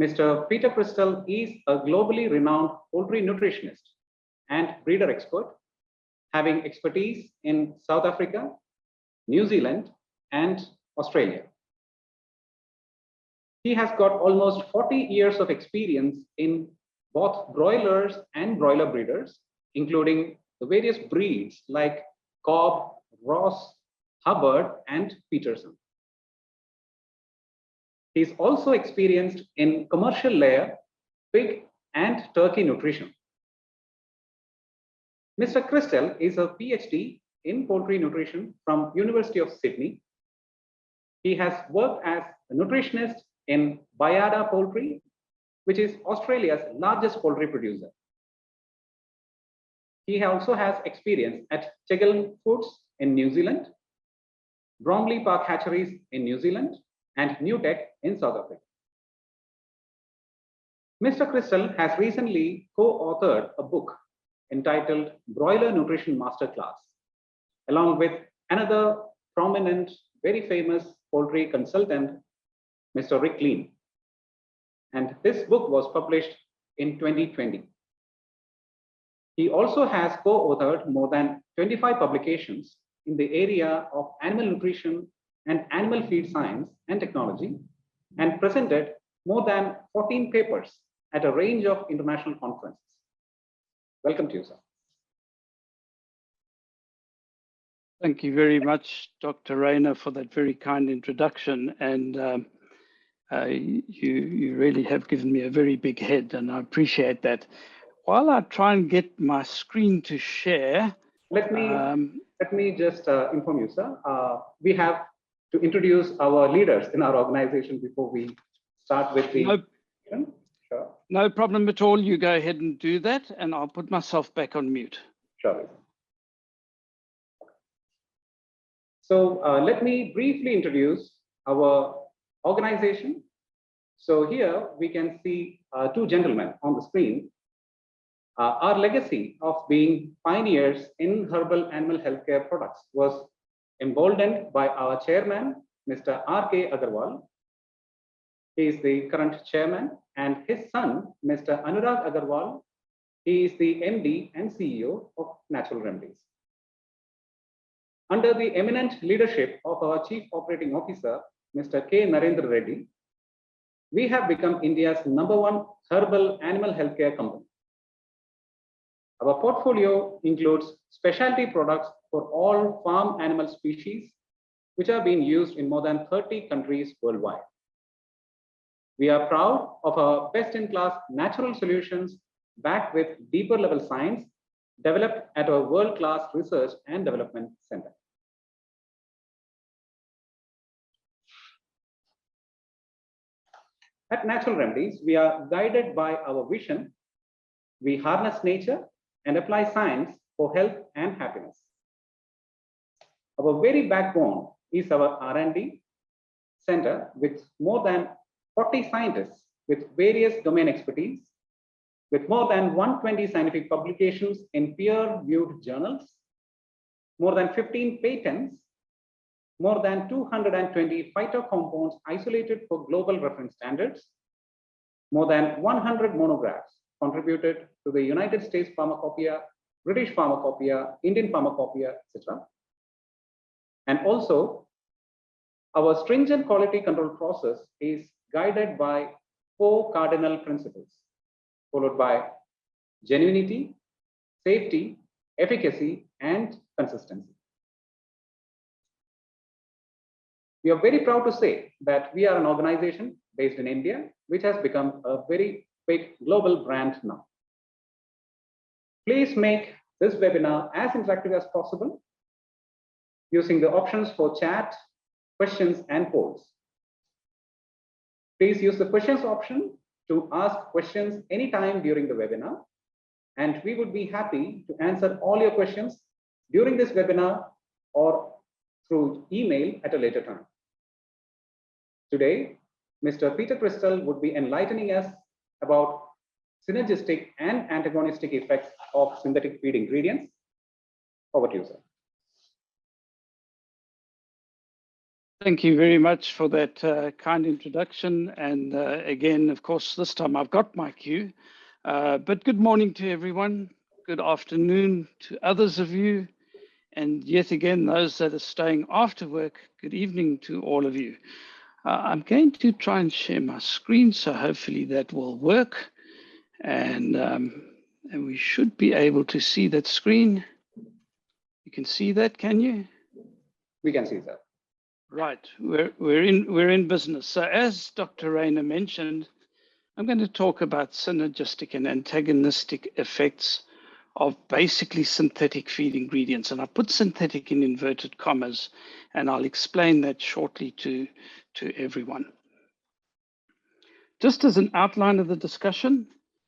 Mr. Peter Crystal is a globally renowned poultry nutritionist and breeder expert, having expertise in South Africa, New Zealand, and Australia. He has got almost 40 years of experience in both broilers and broiler breeders, including the various breeds like Cobb, Ross, Hubbard, and Peterson. He's also experienced in commercial layer, pig, and turkey nutrition. Mr. Crystal is a PhD in poultry nutrition from University of Sydney. He has worked as a nutritionist in Bayada Poultry, which is Australia's largest poultry producer. He also has experience at Tegel Foods in New Zealand, Bromley Park Hatcheries in New Zealand, and Newtech in South Africa. Mr. Crystal has recently co-authored a book entitled Broiler Nutrition Masterclass, along with another prominent, very famous poultry consultant, Mr. Rick Lean. And this book was published in 2020. He also has co-authored more than 25 publications in the area of animal nutrition and animal feed science and technology, and presented more than 14 papers at a range of international conferences. Welcome to you, sir. Thank you very much, Dr. Rayner, for that very kind introduction. And you really have given me a very big head, and I appreciate that. While I try and get my screen to share, let me just inform you, sir. We have to introduce our leaders in our organization before we start with the. Sure. No problem at all. You go ahead and do that, and I'll put myself back on mute. Sure. So let me briefly introduce our organization. So here we can see two gentlemen on the screen. Our legacy of being pioneers in herbal animal healthcare products was emboldened by our chairman, Mr. R.K. Agarwal. He is the current chairman, and his son, Mr. Anurag Agarwal, he is the MD and CEO of Natural Remedies. Under the eminent leadership of our Chief Operating Officer, Mr. K. Narendra Reddy, we have become India's #1 herbal animal healthcare company. Our portfolio includes specialty products for all farm animal species, which are being used in more than 30 countries worldwide. We are proud of our best-in-class natural solutions backed with deeper level science developed at our world-class research and development center. At Natural Remedies, we are guided by our vision. We harness nature and apply science for health and happiness. Our very backbone is our R&D center with more than 40 scientists with various domain expertise, with more than 120 scientific publications in peer-reviewed journals, more than 15 patents, more than 220 phytocompounds isolated for global reference standards, more than 100 monographs contributed to the United States Pharmacopoeia, British Pharmacopoeia, Indian Pharmacopoeia, etc. And also, our stringent quality control process is guided by 4 cardinal principles, followed by genuinity, safety, efficacy, and consistency. We are very proud to say that we are an organization based in India, which has become a very big global brand now. Please make this webinar as interactive as possible using the options for chat, questions, and polls. Please use the questions option to ask questions anytime during the webinar, and we would be happy to answer all your questions during this webinar or through email at a later time. Today, Mr. Peter Crystal would be enlightening us about synergistic and antagonistic effects of synthetic feed ingredients. Over to you, sir. Thank you very much for that kind introduction. And again, of course, this time I've got my cue. But good morning to everyone. Good afternoon to others of you. And yet again, those that are staying after work, good evening to all of you. I'm going to try and share my screen, so hopefully that will work. And we should be able to see that screen. You can see that, can you? We can see that. Right, we're in business. So as Dr. Rayner mentioned, I'm going to talk about synergistic and antagonistic effects of basically synthetic feed ingredients. And I put synthetic in inverted commas, and I'll explain that shortly to everyone. Just as an outline of the discussion,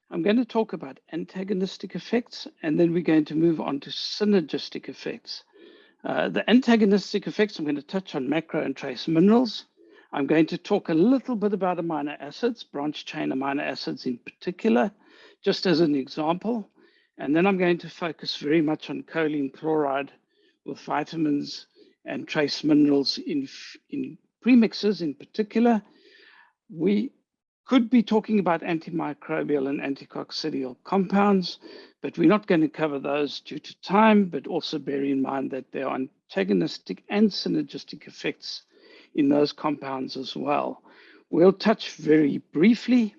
I'm going to talk about antagonistic effects, and then we're going to move on to synergistic effects. The antagonistic effects, I'm going to touch on macro and trace minerals. I'm going to talk a little bit about amino acids, branch chain amino acids in particular, just as an example. And then I'm going to focus very much on choline chloride with vitamins and trace minerals in premixes in particular. We could be talking about antimicrobial and anticoccidial compounds, but we're not going to cover those due to time, but also bear in mind that there are antagonistic and synergistic effects in those compounds as well. We'll touch very briefly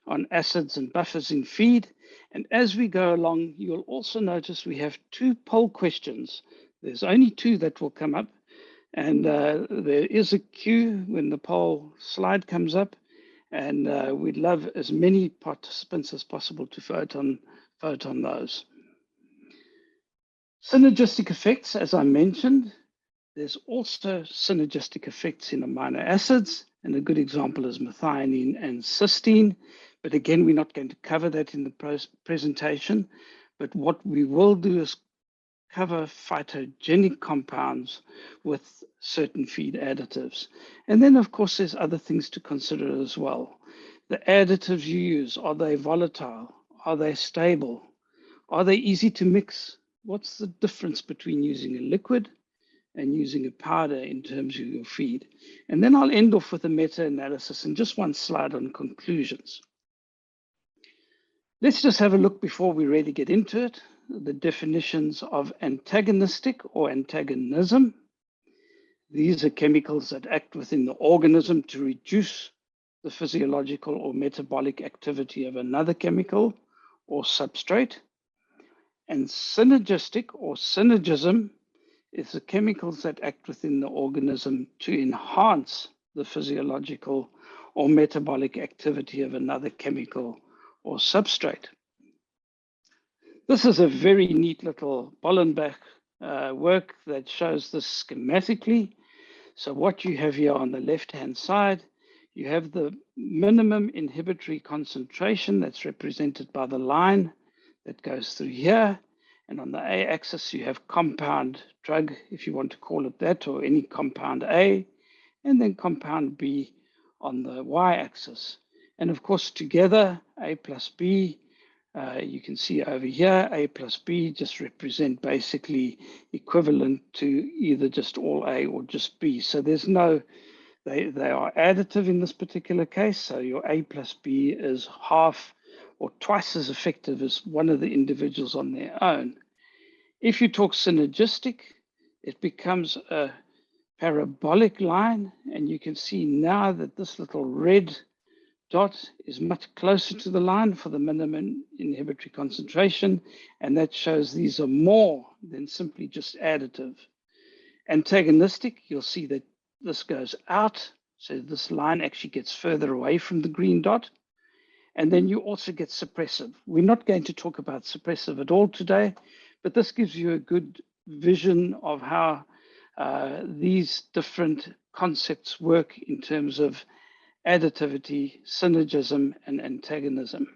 on acids and buffers in feed. And as we go along, you'll also notice we have 2 poll questions. There's only 2 that will come up. And there is a queue when the poll slide comes up. And we'd love as many participants as possible to vote on those. Synergistic effects, as I mentioned, there's also synergistic effects in amino acids, and a good example is methionine and cysteine. But again, we're not going to cover that in the presentation. But what we will do is cover phytogenic compounds with certain feed additives. And then, of course, there's other things to consider as well. The additives you use, are they volatile? Are they stable? Are they easy to mix? What's the difference between using a liquid and using a powder in terms of your feed? And then I'll end off with a meta-analysis and just one slide on conclusions. Let's just have a look before we really get into it. The definitions of antagonistic or antagonism. These are chemicals that act within the organism to reduce the physiological or metabolic activity of another chemical or substrate. And synergistic or synergism is the chemicals that act within the organism to enhance the physiological or metabolic activity of another chemical or substrate. This is a very neat little Bollenbach work that shows this schematically. So what you have here on the left-hand side, you have the minimum inhibitory concentration that's represented by the line that goes through here. And on the A-axis, you have compound drug, if you want to call it that, or any compound A, and then compound B on the Y-axis. And of course, together, A plus B, you can see over here, A plus B just represent basically equivalent to either just all A or just B. So there's no, they are additive in this particular case. So your A plus B is half or twice as effective as one of the individuals on their own. If you talk synergistic, it becomes a parabolic line, and you can see now that this little red dot is much closer to the line for the minimum inhibitory concentration, and that shows these are more than simply just additive. Antagonistic, you'll see that this goes out, so this line actually gets further away from the green dot. And then you also get suppressive. We're not going to talk about suppressive at all today, but this gives you a good vision of how these different concepts work in terms of additivity, synergism, and antagonism.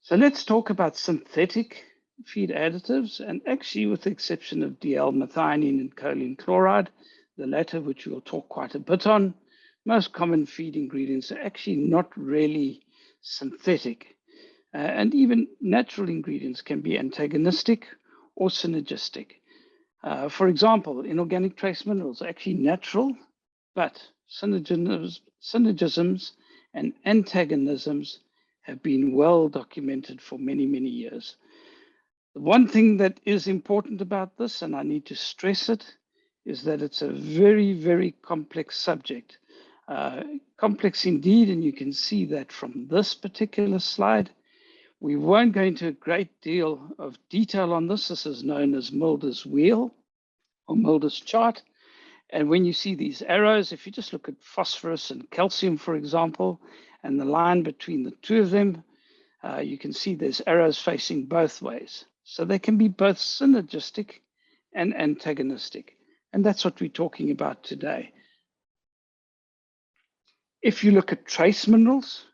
So let's talk about synthetic feed additives, and actually with the exception of DL-methionine and choline chloride, the latter which we'll talk quite a bit on, most common feed ingredients are actually not really synthetic. And even natural ingredients can be antagonistic or synergistic. For example, inorganic trace minerals are actually natural, but synergisms and antagonisms have been well documented for many, many years. The one thing that is important about this, and I need to stress it, is that it's a very, very complex subject. Complex indeed, and you can see that from this particular slide. We won't go into a great deal of detail on this. This is known as Mulder's wheel or Mulder's chart. And when you see these arrows, if you just look at phosphorus and calcium, for example, and the line between the two of them, you can see there's arrows facing both ways. So they can be both synergistic and antagonistic. And that's what we're talking about today. If you look at trace minerals,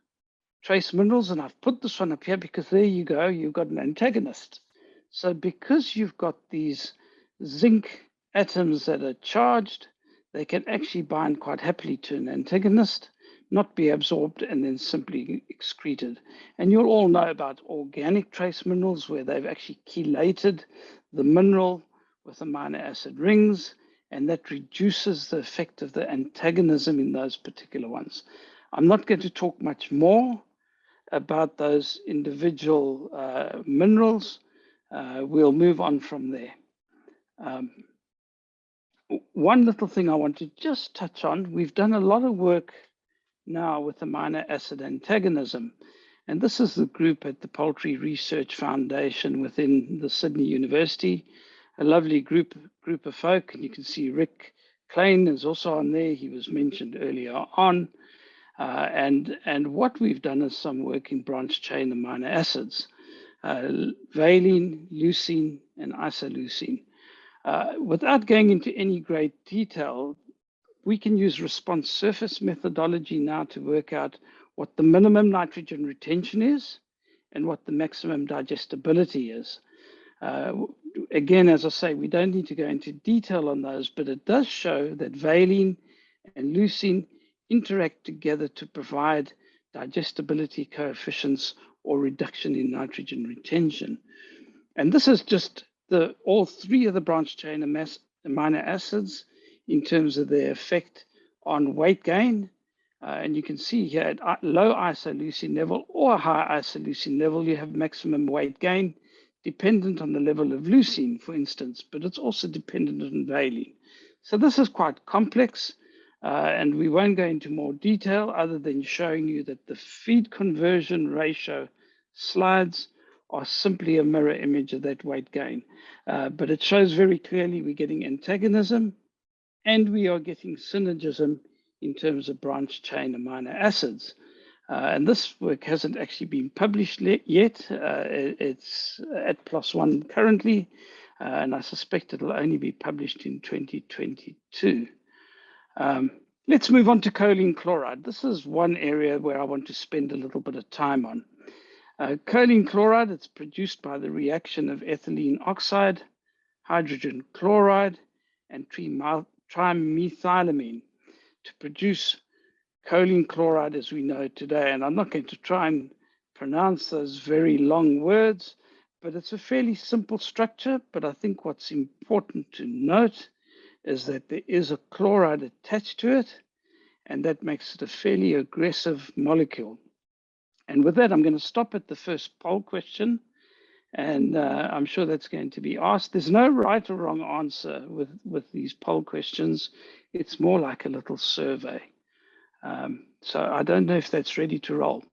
and I've put this one up here because there you go, you've got an antagonist. So because you've got these zinc atoms that are charged, they can actually bind quite happily to an antagonist, not be absorbed and then simply excreted. And you'll all know about organic trace minerals where they've actually chelated the mineral with amino acid rings, and that reduces the effect of the antagonism in those particular ones. I'm not going to talk much more about those individual minerals. We'll move on from there. One little thing I want to just touch on, we've done a lot of work now with amino acid antagonism, and this is the group at the Poultry Research Foundation within the Sydney University, a lovely group of folk, and you can see Rick Klein is also on there. He was mentioned earlier on. And what we've done is some work in branch chain amino acids, valine, leucine, and isoleucine. Without going into any great detail, we can use response surface methodology now to work out what the minimum nitrogen retention is and what the maximum digestibility is. Again, as I say, we don't need to go into detail on those, but it does show that valine and leucine interact together to provide digestibility coefficients or reduction in nitrogen retention. And this is just all three of the branch chain amino acids in terms of their effect on weight gain. And you can see here at low isoleucine level or high isoleucine level, you have maximum weight gain dependent on the level of leucine, for instance, but it's also dependent on valine. So this is quite complex. And we won't go into more detail other than showing you that the feed conversion ratio slides are simply a mirror image of that weight gain. But it shows very clearly we're getting antagonism and we are getting synergism in terms of branch chain amino acids. And this work hasn't actually been published yet. It's at +1 currently, and I suspect it'll only be published in 2022. Let's move on to choline chloride. This is one area where I want to spend a little bit of time on. Choline chloride, it's produced by the reaction of ethylene oxide, hydrogen chloride, and trimethylamine to produce choline chloride as we know it today. And I'm not going to try and pronounce those very long words, but it's a fairly simple structure. But I think what's important to note is that there is a chloride attached to it, and that makes it a fairly aggressive molecule. And with that, I'm going to stop at the first poll question, and I'm sure that's going to be asked. There's no right or wrong answer with these poll questions. It's more like a little survey. So I don't know if that's ready to roll.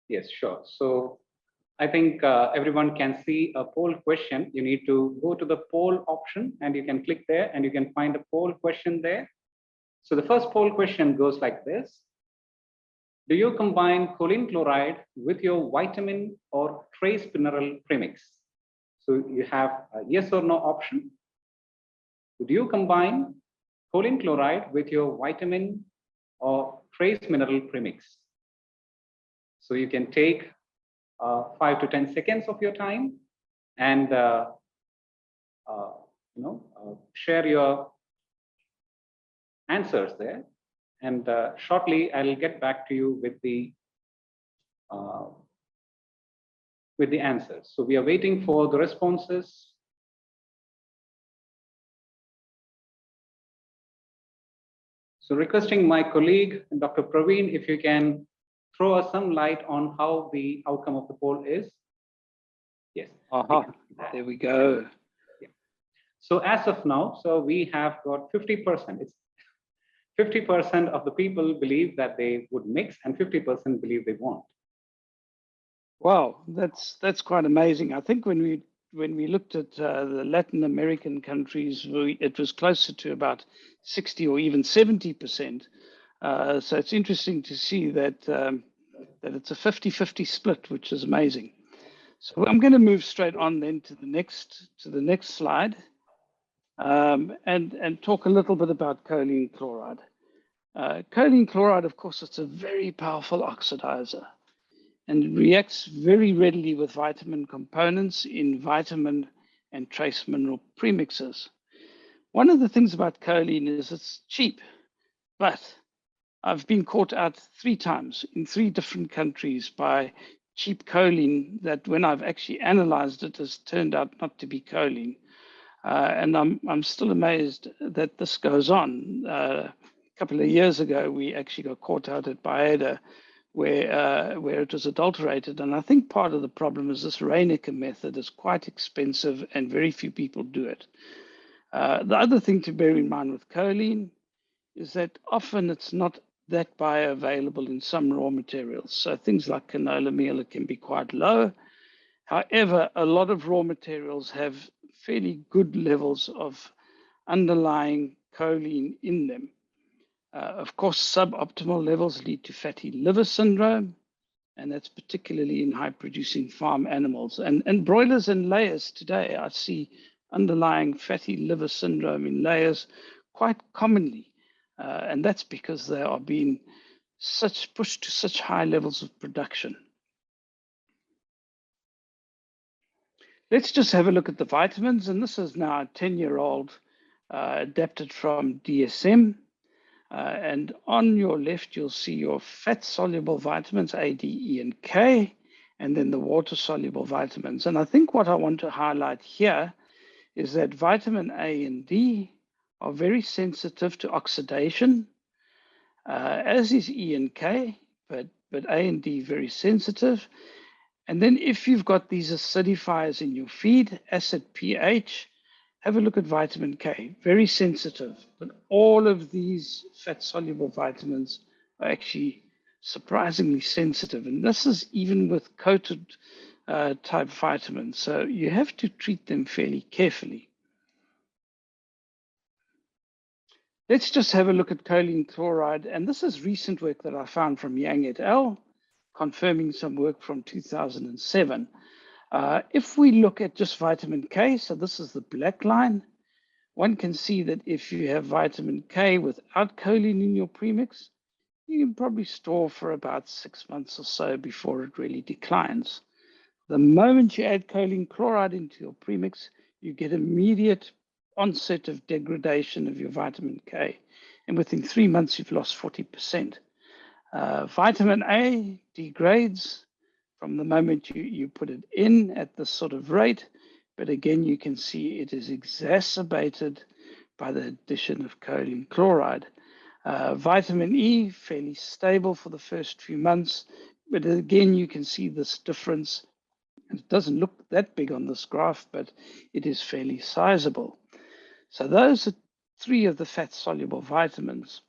Yes, sure. So I think everyone can see a poll question. You need to go to the poll option and you can click there and you can find a poll question there. So the first poll question goes like this. Do you combine choline chloride with your vitamin or trace mineral premix? So you have a yes or no option. Do you combine choline chloride with your vitamin or trace mineral premix? So you can take 5 to 10 seconds of your time and share your answers there. And shortly, I'll get back to you with the with the answers. So we are waiting for the responses. So requesting my colleague, Dr. Praveen, if you can throw us some light on how the outcome of the poll is. Yes. There we go. Yeah. So as of now, so we have got 50%. It's 50% of the people believe that they would mix and 50% believe they won't. Wow, that's quite amazing. I think when we looked at the Latin American countries, it was closer to about 60 or even 70%. So it's interesting to see that that it's a 50-50 split, which is amazing. So I'm going to move straight on then to the next slide, and talk a little bit about choline chloride. Choline chloride, of course, it's a very powerful oxidizer, and it reacts very readily with vitamin components in vitamin and trace mineral premixes. One of the things about choline is it's cheap, but I've been caught out 3 times in 3 different countries by cheap choline that, when I've actually analyzed it, has turned out not to be choline. And I'm still amazed that this goes on. A couple of years ago, we actually got caught out at Baeda where it was adulterated. And I think part of the problem is this Reinecker method is quite expensive and very few people do it. The other thing to bear in mind with choline is that often it's not that bioavailable in some raw materials. So things like canola meal, it can be quite low. However, a lot of raw materials have fairly good levels of underlying choline in them. Of course, suboptimal levels lead to fatty liver syndrome, and that's particularly in high-producing farm animals. And broilers and layers today, I see underlying fatty liver syndrome in layers quite commonly. And that's because they are being pushed to such high levels of production. Let's just have a look at the vitamins. And this is now a 10-year-old adapted from DSM. And on your left, you'll see your fat-soluble vitamins, A, D, E, and K, and then the water-soluble vitamins. And I think what I want to highlight here is that vitamin A and D are very sensitive to oxidation, as is E and K, but A and D very sensitive. And then if you've got these acidifiers in your feed, acid pH, have a look at vitamin K, very sensitive, but all of these fat-soluble vitamins are actually surprisingly sensitive. And this is even with coated type vitamins. So you have to treat them fairly carefully. Let's just have a look at choline chloride. And this is recent work that I found from Yang et al., confirming some work from 2007. If we look at just vitamin K, so this is the black line, one can see that if you have vitamin K without choline in your premix, you can probably store for about 6 months or so before it really declines. The moment you add choline chloride into your premix, you get immediate onset of degradation of your vitamin K. And within 3 months, you've lost 40%. Vitamin A degrades from the moment you put it in at this sort of rate. But again, you can see it is exacerbated by the addition of choline chloride. Vitamin E, fairly stable for the first few months. But again, you can see this difference. It doesn't look that big on this graph, but it is fairly sizable. So those are 3 of the fat-soluble vitamins.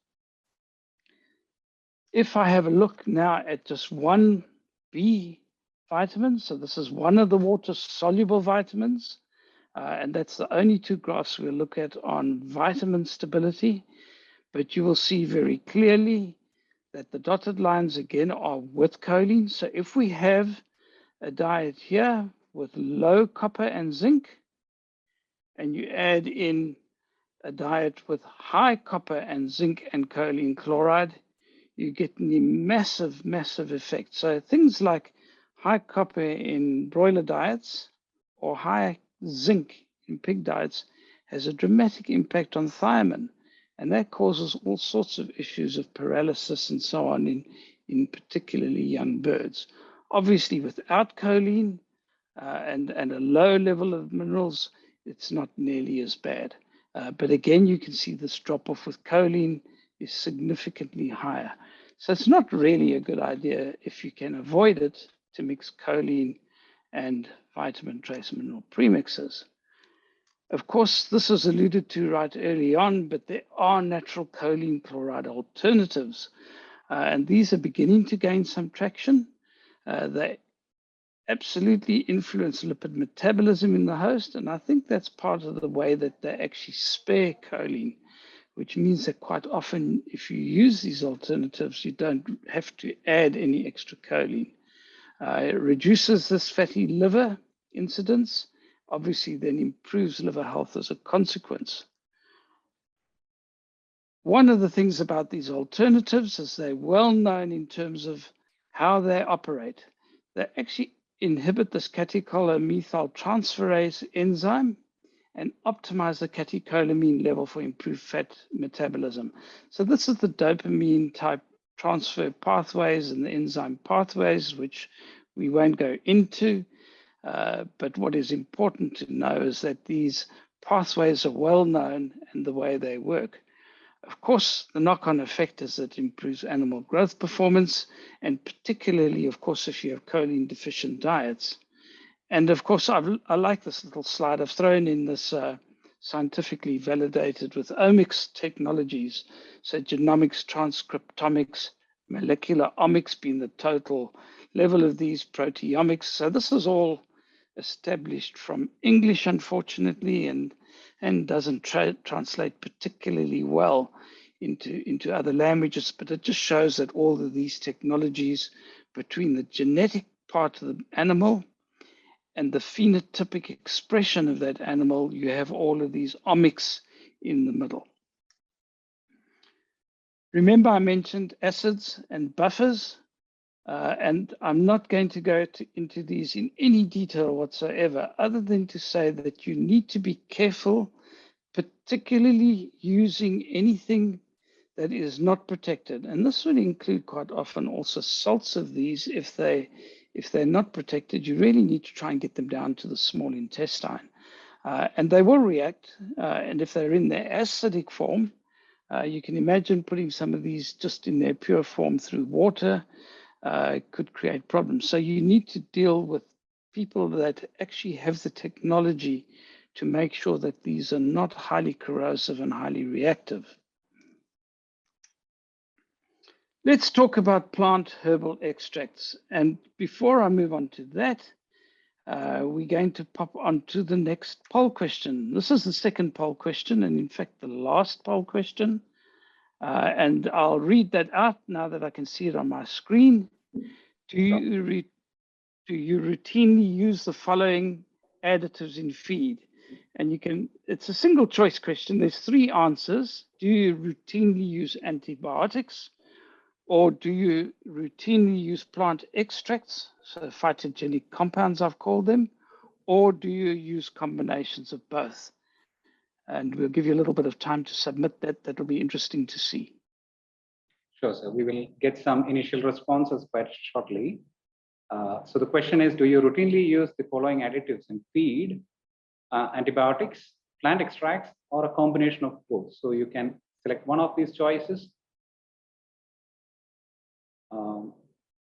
If I have a look now at just one B vitamin, so this is one of the water-soluble vitamins, and that's the only 2 graphs we'll look at on vitamin stability, but you will see very clearly that the dotted lines again are with choline. So if we have a diet here with low copper and zinc, and you add in a diet with high copper and zinc and choline chloride, you get a massive, massive effect. So things like high copper in broiler diets or high zinc in pig diets has a dramatic impact on thiamine. And that causes all sorts of issues of paralysis and so on in particularly young birds. Obviously, without choline, and a low level of minerals, it's not nearly as bad. But again, you can see this drop off with choline is significantly higher. So it's not really a good idea, if you can avoid it, to mix choline and vitamin trace mineral premixes. Of course, this was alluded to right early on, but there are natural choline chloride alternatives, and these are beginning to gain some traction. They absolutely influence lipid metabolism in the host, and I think that's part of the way that they actually spare choline, which means that quite often, if you use these alternatives, you don't have to add any extra choline. It reduces this fatty liver incidence, obviously then improves liver health as a consequence. One of the things about these alternatives is they're well known in terms of how they operate. They actually inhibit this catechol-methyltransferase enzyme and optimize the catecholamine level for improved fat metabolism. So this is the dopamine type transfer pathways and the enzyme pathways, which we won't go into. But what is important to know is that these pathways are well known and the way they work. Of course, the knock-on effect is that it improves animal growth performance, and particularly, of course, if you have choline deficient diets. And of course, I like this little slide. I've thrown in this scientifically validated with omics technologies. So genomics, transcriptomics, molecular omics being the total level of these, proteomics. So this is all established from English, unfortunately, and doesn't translate particularly well into other languages. But it just shows that all of these technologies, between the genetic part of the animal and the phenotypic expression of that animal, you have all of these omics in the middle. Remember, I mentioned acids and buffers, and I'm not going to go into these in any detail whatsoever, other than to say that you need to be careful, particularly using anything that is not protected. And this would include quite often also salts of these. If they're not protected, you really need to try and get them down to the small intestine. And they will react. And if they're in their acidic form, you can imagine putting some of these just in their pure form through water could create problems. So you need to deal with people that actually have the technology to make sure that these are not highly corrosive and highly reactive. Let's talk about plant herbal extracts. And before I move on to that, we're going to pop on to the next poll question. This is the second poll question, and in fact, the last poll question. And I'll read that out now that I can see it on my screen. Do you routinely use the following additives in feed? And it's a single choice question. There's 3 answers. Do you routinely use antibiotics? Or do you routinely use plant extracts, so phytogenic compounds, I've called them, or do you use combinations of both? And we'll give you a little bit of time to submit that. That'll be interesting to see. Sure, sir. We will get some initial responses quite shortly. So the question is, do you routinely use the following additives in feed, antibiotics, plant extracts, or a combination of both? So you can select one of these choices.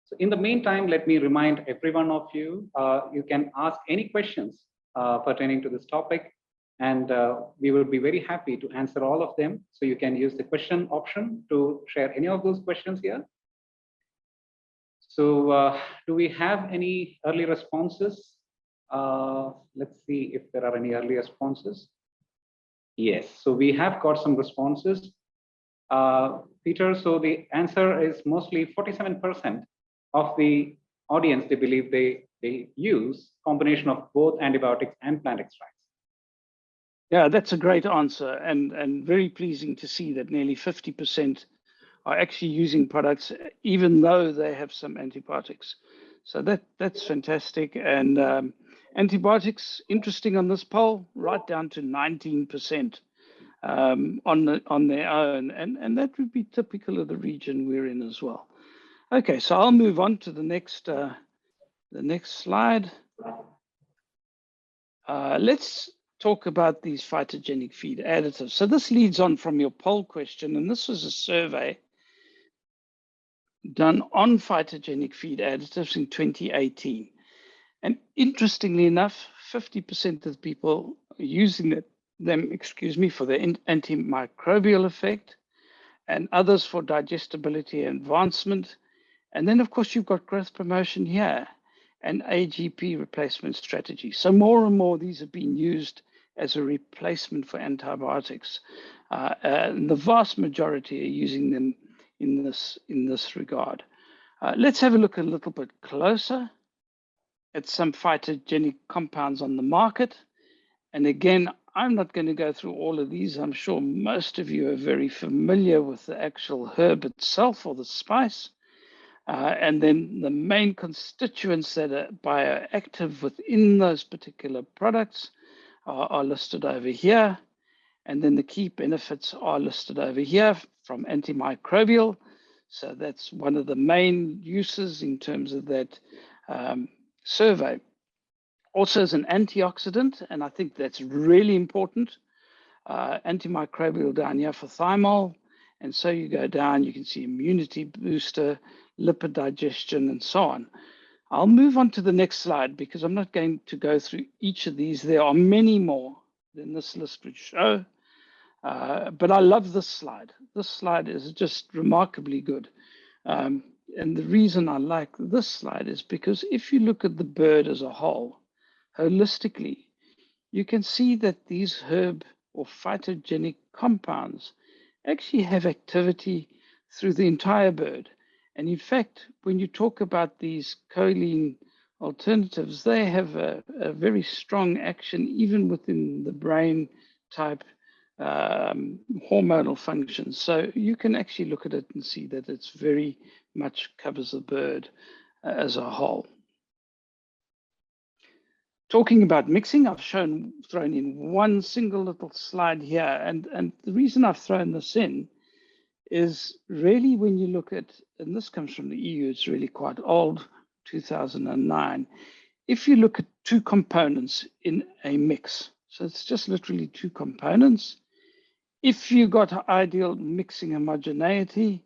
So in the meantime, let me remind every one of you, you can ask any questions pertaining to this topic, and we will be very happy to answer all of them. So you can use the question option to share any of those questions here. So do we have any early responses? Let's see if there are any early responses. Yes, so we have got some responses. Peter, so the answer is mostly 47% of the audience, they believe they use combination of both antibiotics and plant extracts. Yeah, that's a great answer, and very pleasing to see that nearly 50% are actually using products, even though they have some antibiotics. So that's fantastic. And antibiotics, interesting on this poll, right down to 19% on their own, and that would be typical of the region we're in as well. Okay, so I'll move on to the next slide. Let's talk about these phytogenic feed additives. So this leads on from your poll question, and this was a survey done on phytogenic feed additives in 2018. And interestingly enough, 50% of the people using them, for their antimicrobial effect, and others for digestibility and advancement. And then, of course, you've got growth promotion here and AGP replacement strategy. So more and more, these are being used as a replacement for antibiotics. And the vast majority are using them in this regard. Let's have a look a little bit closer at some phytogenic compounds on the market. And again, I'm not going to go through all of these. I'm sure most of you are very familiar with the actual herb itself or the spice. And then the main constituents that are bioactive within those particular products are listed over here. And then the key benefits are listed over here from antimicrobial. So that's one of the main uses in terms of that survey. Also as an antioxidant, and I think that's really important. Antimicrobial down here for thymol. And so you go down, you can see immunity booster, lipid digestion, and so on. I'll move on to the next slide because I'm not going to go through each of these. There are many more than this list would show. But I love this slide. This slide is just remarkably good. And the reason I like this slide is because if you look at the bird as a whole, holistically, you can see that these herb or phytogenic compounds actually have activity through the entire bird. And in fact, when you talk about these choline alternatives, they have a very strong action even within the brain type hormonal functions. So you can actually look at it and see that it's very much covers the bird as a whole. Talking about mixing, I've thrown in one single little slide here. And the reason I've thrown this in is really when you look at, and this comes from the EU, it's really quite old, 2009. If you look at two components in a mix, so it's just literally two components. If you got ideal mixing homogeneity,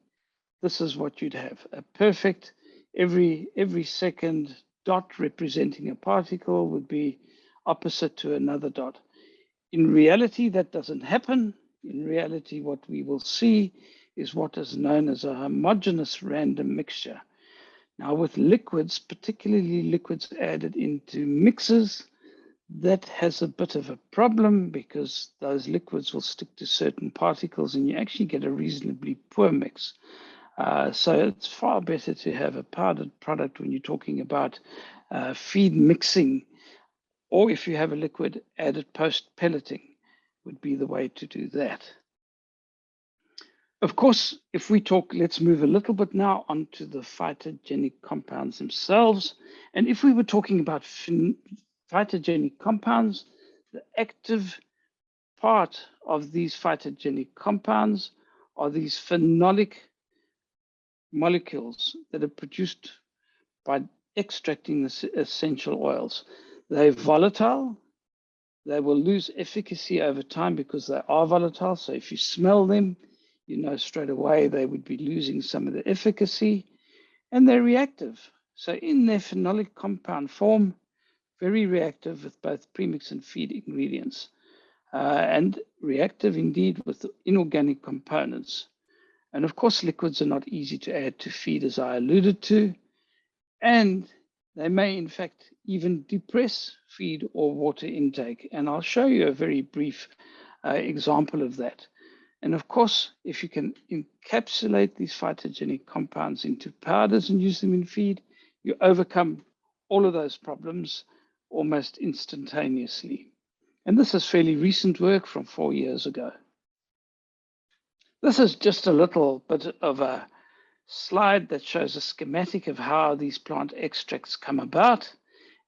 this is what you'd have, a perfect, every second dot representing a particle would be opposite to another dot. In reality, that doesn't happen. In reality, what we will see is what is known as a homogeneous random mixture. Now with liquids, particularly liquids added into mixes, that has a bit of a problem because those liquids will stick to certain particles and you actually get a reasonably poor mix. So it's far better to have a powdered product when you're talking about feed mixing, or if you have a liquid added post-pelleting would be the way to do that. Of course, if we talk, let's move a little bit now onto the phytogenic compounds themselves. And if we were talking about phytogenic compounds, the active part of these phytogenic compounds are these phenolic molecules that are produced by extracting the essential oils. They're volatile. They will lose efficacy over time because they are volatile. So if you smell them, you know straight away they would be losing some of the efficacy, and they're reactive. So in their phenolic compound form, very reactive with both premix and feed ingredients, and reactive indeed with inorganic components. And of course, liquids are not easy to add to feed, as I alluded to, and they may in fact even depress feed or water intake. And I'll show you a very brief example of that. And of course, if you can encapsulate these phytogenic compounds into powders and use them in feed, you overcome all of those problems almost instantaneously. And this is fairly recent work from 4 years ago. This is just a little bit of a slide that shows a schematic of how these plant extracts come about.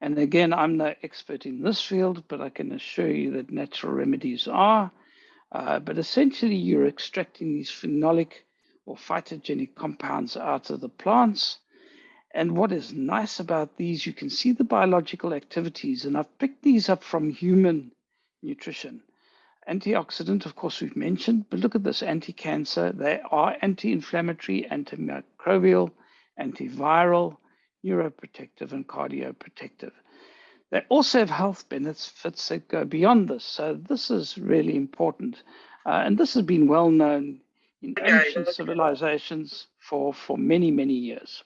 And again, I'm no expert in this field, but I can assure you that natural remedies are. But essentially, you're extracting these phenolic or phytogenic compounds out of the plants. And what is nice about these, you can see the biological activities, and I've picked these up from human nutrition. Antioxidant, of course, we've mentioned, but look at this, anti-cancer. They are anti-inflammatory, antimicrobial, antiviral, neuroprotective, and cardioprotective. They also have health benefits that go beyond this. So this is really important. And this has been well known in ancient civilizations for many, many years.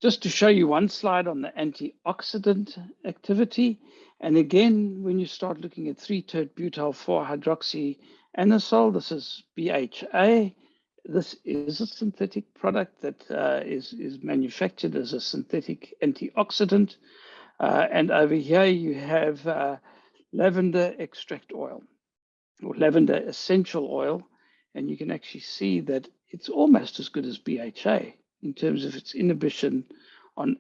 Just to show you one slide on the antioxidant activity. And again, when you start looking at 3-tert-butyl 4-hydroxyanisole, this is BHA. This is a synthetic product that is manufactured as a synthetic antioxidant. And over here you have lavender extract oil or lavender essential oil. And you can actually see that it's almost as good as BHA in terms of its inhibition on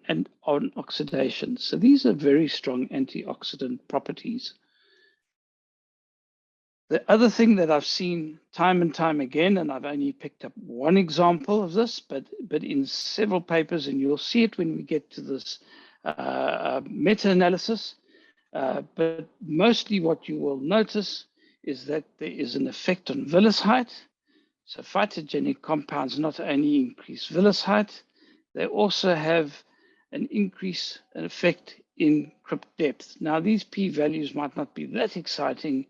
oxidation. So these are very strong antioxidant properties. The other thing that I've seen time and time again, and I've only picked up one example of this, but in several papers, and you'll see it when we get to this meta-analysis, but mostly what you will notice is that there is an effect on villus height. So phytogenic compounds not only increase villus height, they also have an effect in crypt depth. Now, these p-values might not be that exciting,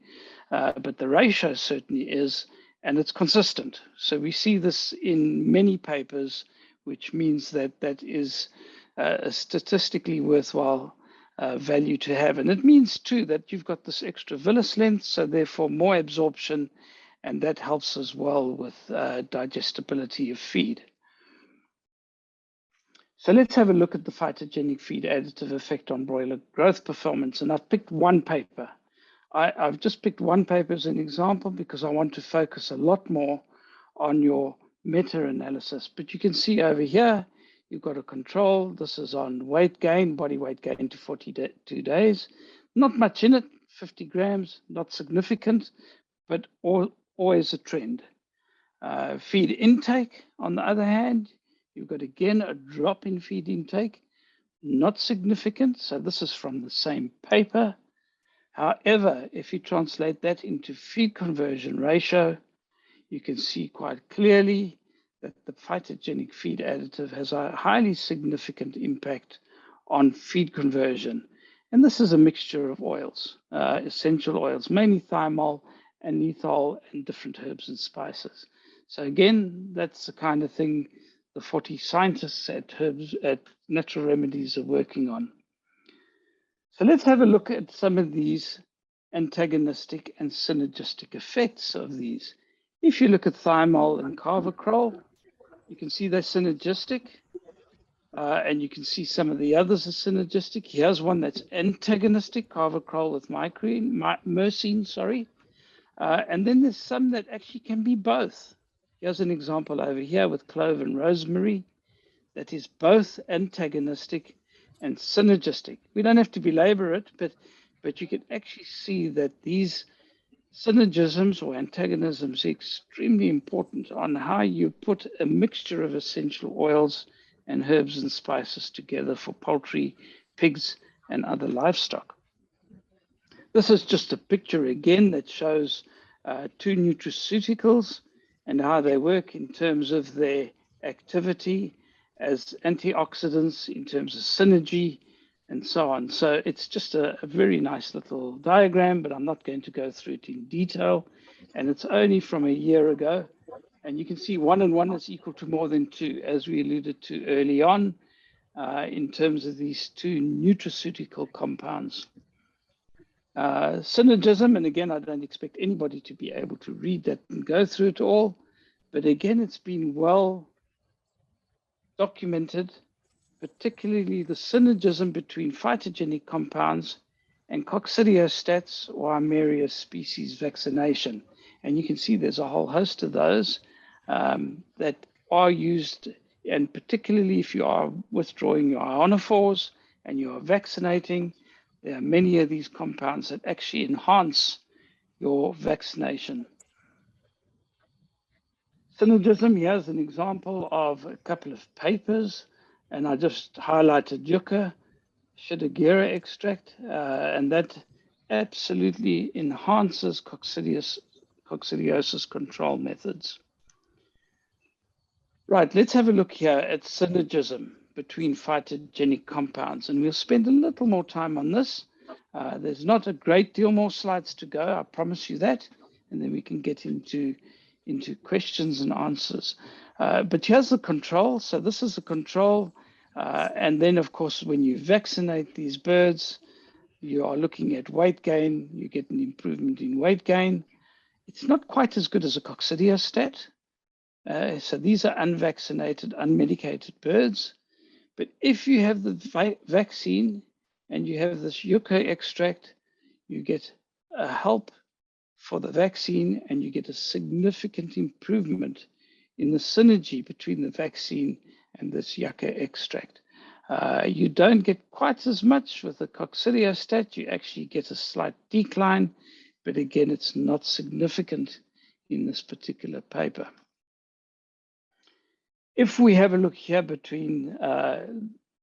but the ratio certainly is, and it's consistent. So we see this in many papers, which means that that is a statistically worthwhile value to have. And it means too that you've got this extra villus length, so therefore more absorption, and that helps as well with digestibility of feed. So let's have a look at the phytogenic feed additive effect on broiler growth performance. And I've picked one paper. I've just picked one paper as an example because I want to focus a lot more on your meta-analysis. But you can see over here, you've got a control. This is on weight gain, body weight gain to 42 days. Not much in it, 50 grams, not significant, but always a trend. Feed intake, on the other hand, you've got again a drop in feed intake, not significant. So this is from the same paper. However, if you translate that into feed conversion ratio, you can see quite clearly that the phytogenic feed additive has a highly significant impact on feed conversion. And this is a mixture of oils, essential oils, mainly thymol and lethol and different herbs and spices. So again, that's the kind of thing the 40 scientists at Natural Remedies are working on. So let's have a look at some of these antagonistic and synergistic effects of these. If you look at thymol and carvacrol, you can see they're synergistic, and you can see some of the others are synergistic. Here's one that's antagonistic, carvacrol with myrcene, and then there's some that actually can be both. Here's an example over here with clove and rosemary that is both antagonistic and synergistic. We don't have to belabor it, but you can actually see that these synergisms or antagonisms are extremely important on how you put a mixture of essential oils and herbs and spices together for poultry, pigs, and other livestock. This is just a picture again that shows two nutraceuticals and how they work in terms of their activity as antioxidants, in terms of synergy, and so on. So it's just a very nice little diagram, but I'm not going to go through it in detail. And it's only from a year ago. And you can see 1 and 1 is equal to more than 2, as we alluded to early on, in terms of these two nutraceutical compounds. Synergism, and again, I don't expect anybody to be able to read that and go through it all. But again, it's been well documented, particularly the synergism between phytogenic compounds and coccidiostats or Armarius species vaccination. And you can see there's a whole host of those that are used, and particularly if you are withdrawing your ionophores and you are vaccinating, there are many of these compounds that actually enhance your vaccination. Synergism, here's an example of a couple of papers, and I just highlighted yucca, Shidagira extract, and that absolutely enhances coccidiosis control methods. Right, let's have a look here at synergism between phytogenic compounds, and we'll spend a little more time on this. There's not a great deal more slides to go, I promise you that, and then we can get into questions and answers. But here's the control. So this is the control. And then, of course, when you vaccinate these birds, you are looking at weight gain. You get an improvement in weight gain. It's not quite as good as a coccidiostat. So these are unvaccinated, unmedicated birds. But if you have the vaccine and you have this yucca extract, you get a help for the vaccine, and you get a significant improvement in the synergy between the vaccine and this yucca extract. You don't get quite as much with the coccidiostat. You actually get a slight decline, but again, it's not significant in this particular paper. If we have a look here between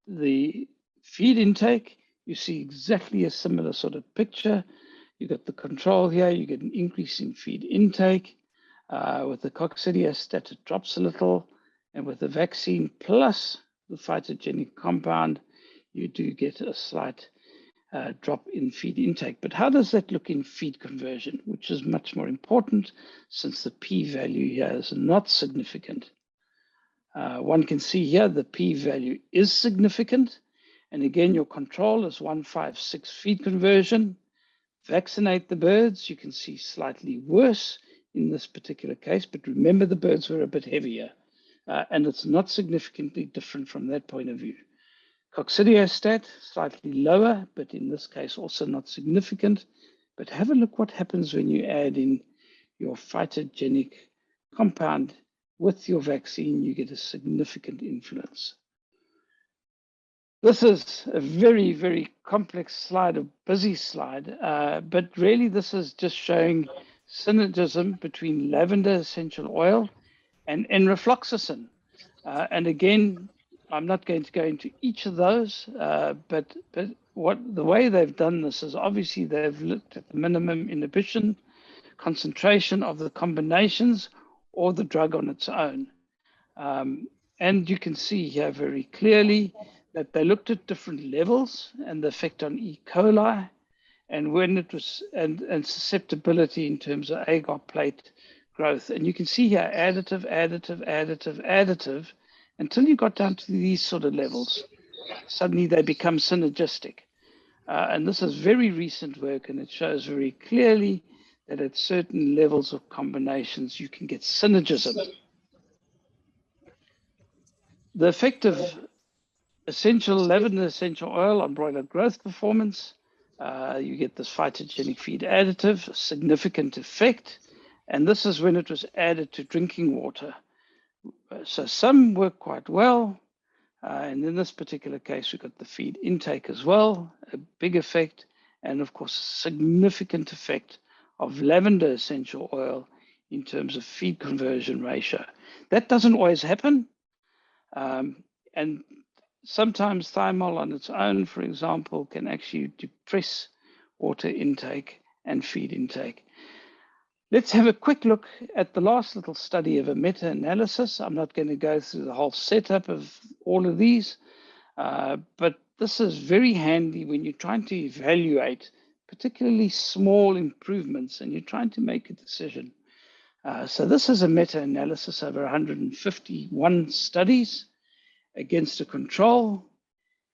the feed intake, you see exactly a similar sort of picture. You got the control here, you get an increase in feed intake. With the coccidiostat, it drops a little. And with the vaccine plus the phytogenic compound, you do get a slight drop in feed intake. But how does that look in feed conversion, which is much more important since the p-value here is not significant? One can see here the p-value is significant. And again, your control is 156 feed conversion. Vaccinate the birds, you can see slightly worse in this particular case, but remember the birds were a bit heavier, and it's not significantly different from that point of view. Coccidiostat, slightly lower, but in this case also not significant. But have a look what happens when you add in your phytogenic compound with your vaccine, you get a significant influence. This is a very, very complex slide, a busy slide, but really this is just showing synergism between lavender essential oil and enrofloxacin. And again, I'm not going to go into each of those, but the way they've done this is obviously they've looked at the minimum inhibition, concentration of the combinations or the drug on its own. And you can see here very clearly that they looked at different levels and the effect on E. coli and when it was and susceptibility in terms of agar plate growth. And you can see here additive, additive, additive, additive, until you got down to these sort of levels. Suddenly they become synergistic. And this is very recent work, and it shows very clearly that at certain levels of combinations, you can get synergism. The effect of lavender essential oil on broiler growth performance, you get this phytogenic feed additive, significant effect. And this is when it was added to drinking water. So some work quite well. And in this particular case, we got the feed intake as well, a big effect. And of course, a significant effect of lavender essential oil in terms of feed conversion ratio. That doesn't always happen. And sometimes thymol on its own, for example, can actually depress water intake and feed intake. Let's have a quick look at the last little study of a meta-analysis. I'm not going to go through the whole setup of all of these, but this is very handy when you're trying to evaluate particularly small improvements and you're trying to make a decision. So this is a meta-analysis over 151 studies against a control.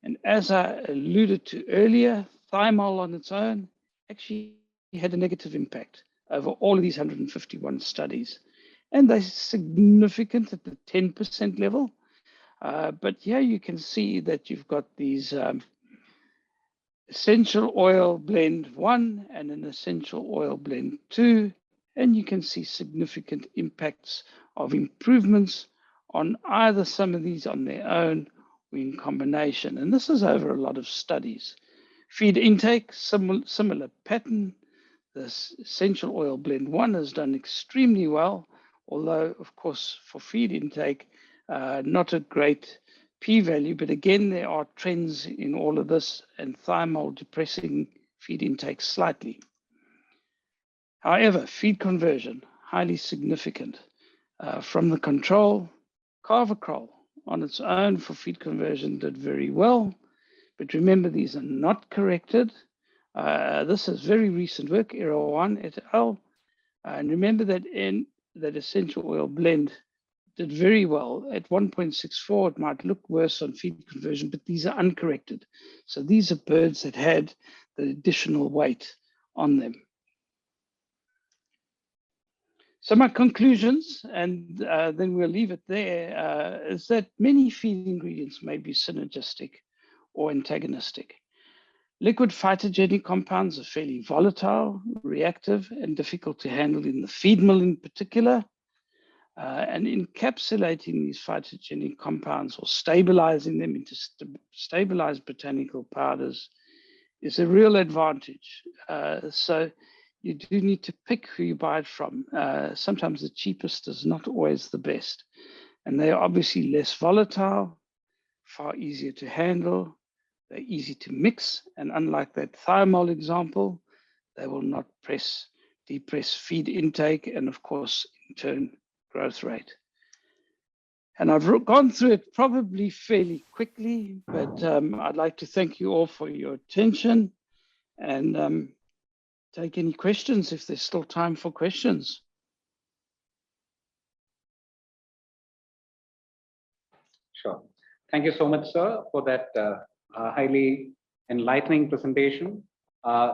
And as I alluded to earlier, thymol on its own actually had a negative impact over all of these 151 studies. And they're significant at the 10% level. But here you can see that you've got these essential oil blend 1 and an essential oil blend 2. And you can see significant impacts of improvements on either some of these on their own or in combination. And this is over a lot of studies. Feed intake, similar pattern. This essential oil blend 1 has done extremely well, although of course for feed intake, not a great p-value, but again, there are trends in all of this, and thiamol depressing feed intake slightly. However, feed conversion, highly significant. From the control, carvacrol on its own for feed conversion did very well, but remember these are not corrected. This is very recent work, Error 1 et al. And remember that in that essential oil blend did very well. At 1.64, it might look worse on feed conversion, but these are uncorrected. So these are birds that had the additional weight on them. So my conclusions, and then we'll leave it there, is that many feed ingredients may be synergistic or antagonistic. Liquid phytogenic compounds are fairly volatile, reactive, and difficult to handle in the feed mill in particular. And encapsulating these phytogenic compounds or stabilizing them into stabilized botanical powders is a real advantage. So you do need to pick who you buy it from. Sometimes the cheapest is not always the best. And they are obviously less volatile, far easier to handle. They're easy to mix. And unlike that thiamol example, they will not depress feed intake and of course, in turn, growth rate. And I've gone through it probably fairly quickly, but I'd like to thank you all for your attention and take any questions if there's still time for questions. Sure. Thank you so much, sir, for that highly enlightening presentation.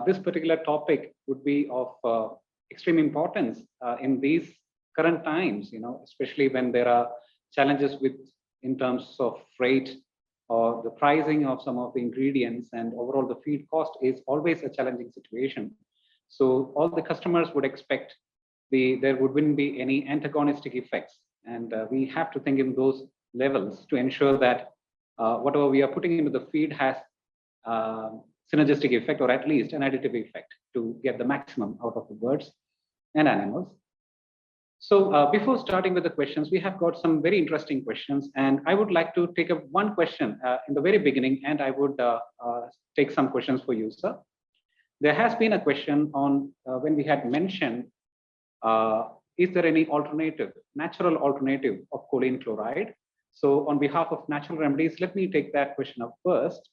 This particular topic would be of extreme importance in these current times, especially when there are challenges in terms of freight or the pricing of some of the ingredients, and overall the feed cost is always a challenging situation. So all the customers would expect there wouldn't be any antagonistic effects, and we have to think in those levels to ensure that whatever we are putting into the feed has synergistic effect, or at least an additive effect, to get the maximum out of the birds and animals. So before starting with the questions, we have got some very interesting questions, and I would like to take up one question in the very beginning, and I would take some questions for you, sir. There has been a question on when we had mentioned, is there any natural alternative of choline chloride? So on behalf of Natural Remedies, let me take that question up first.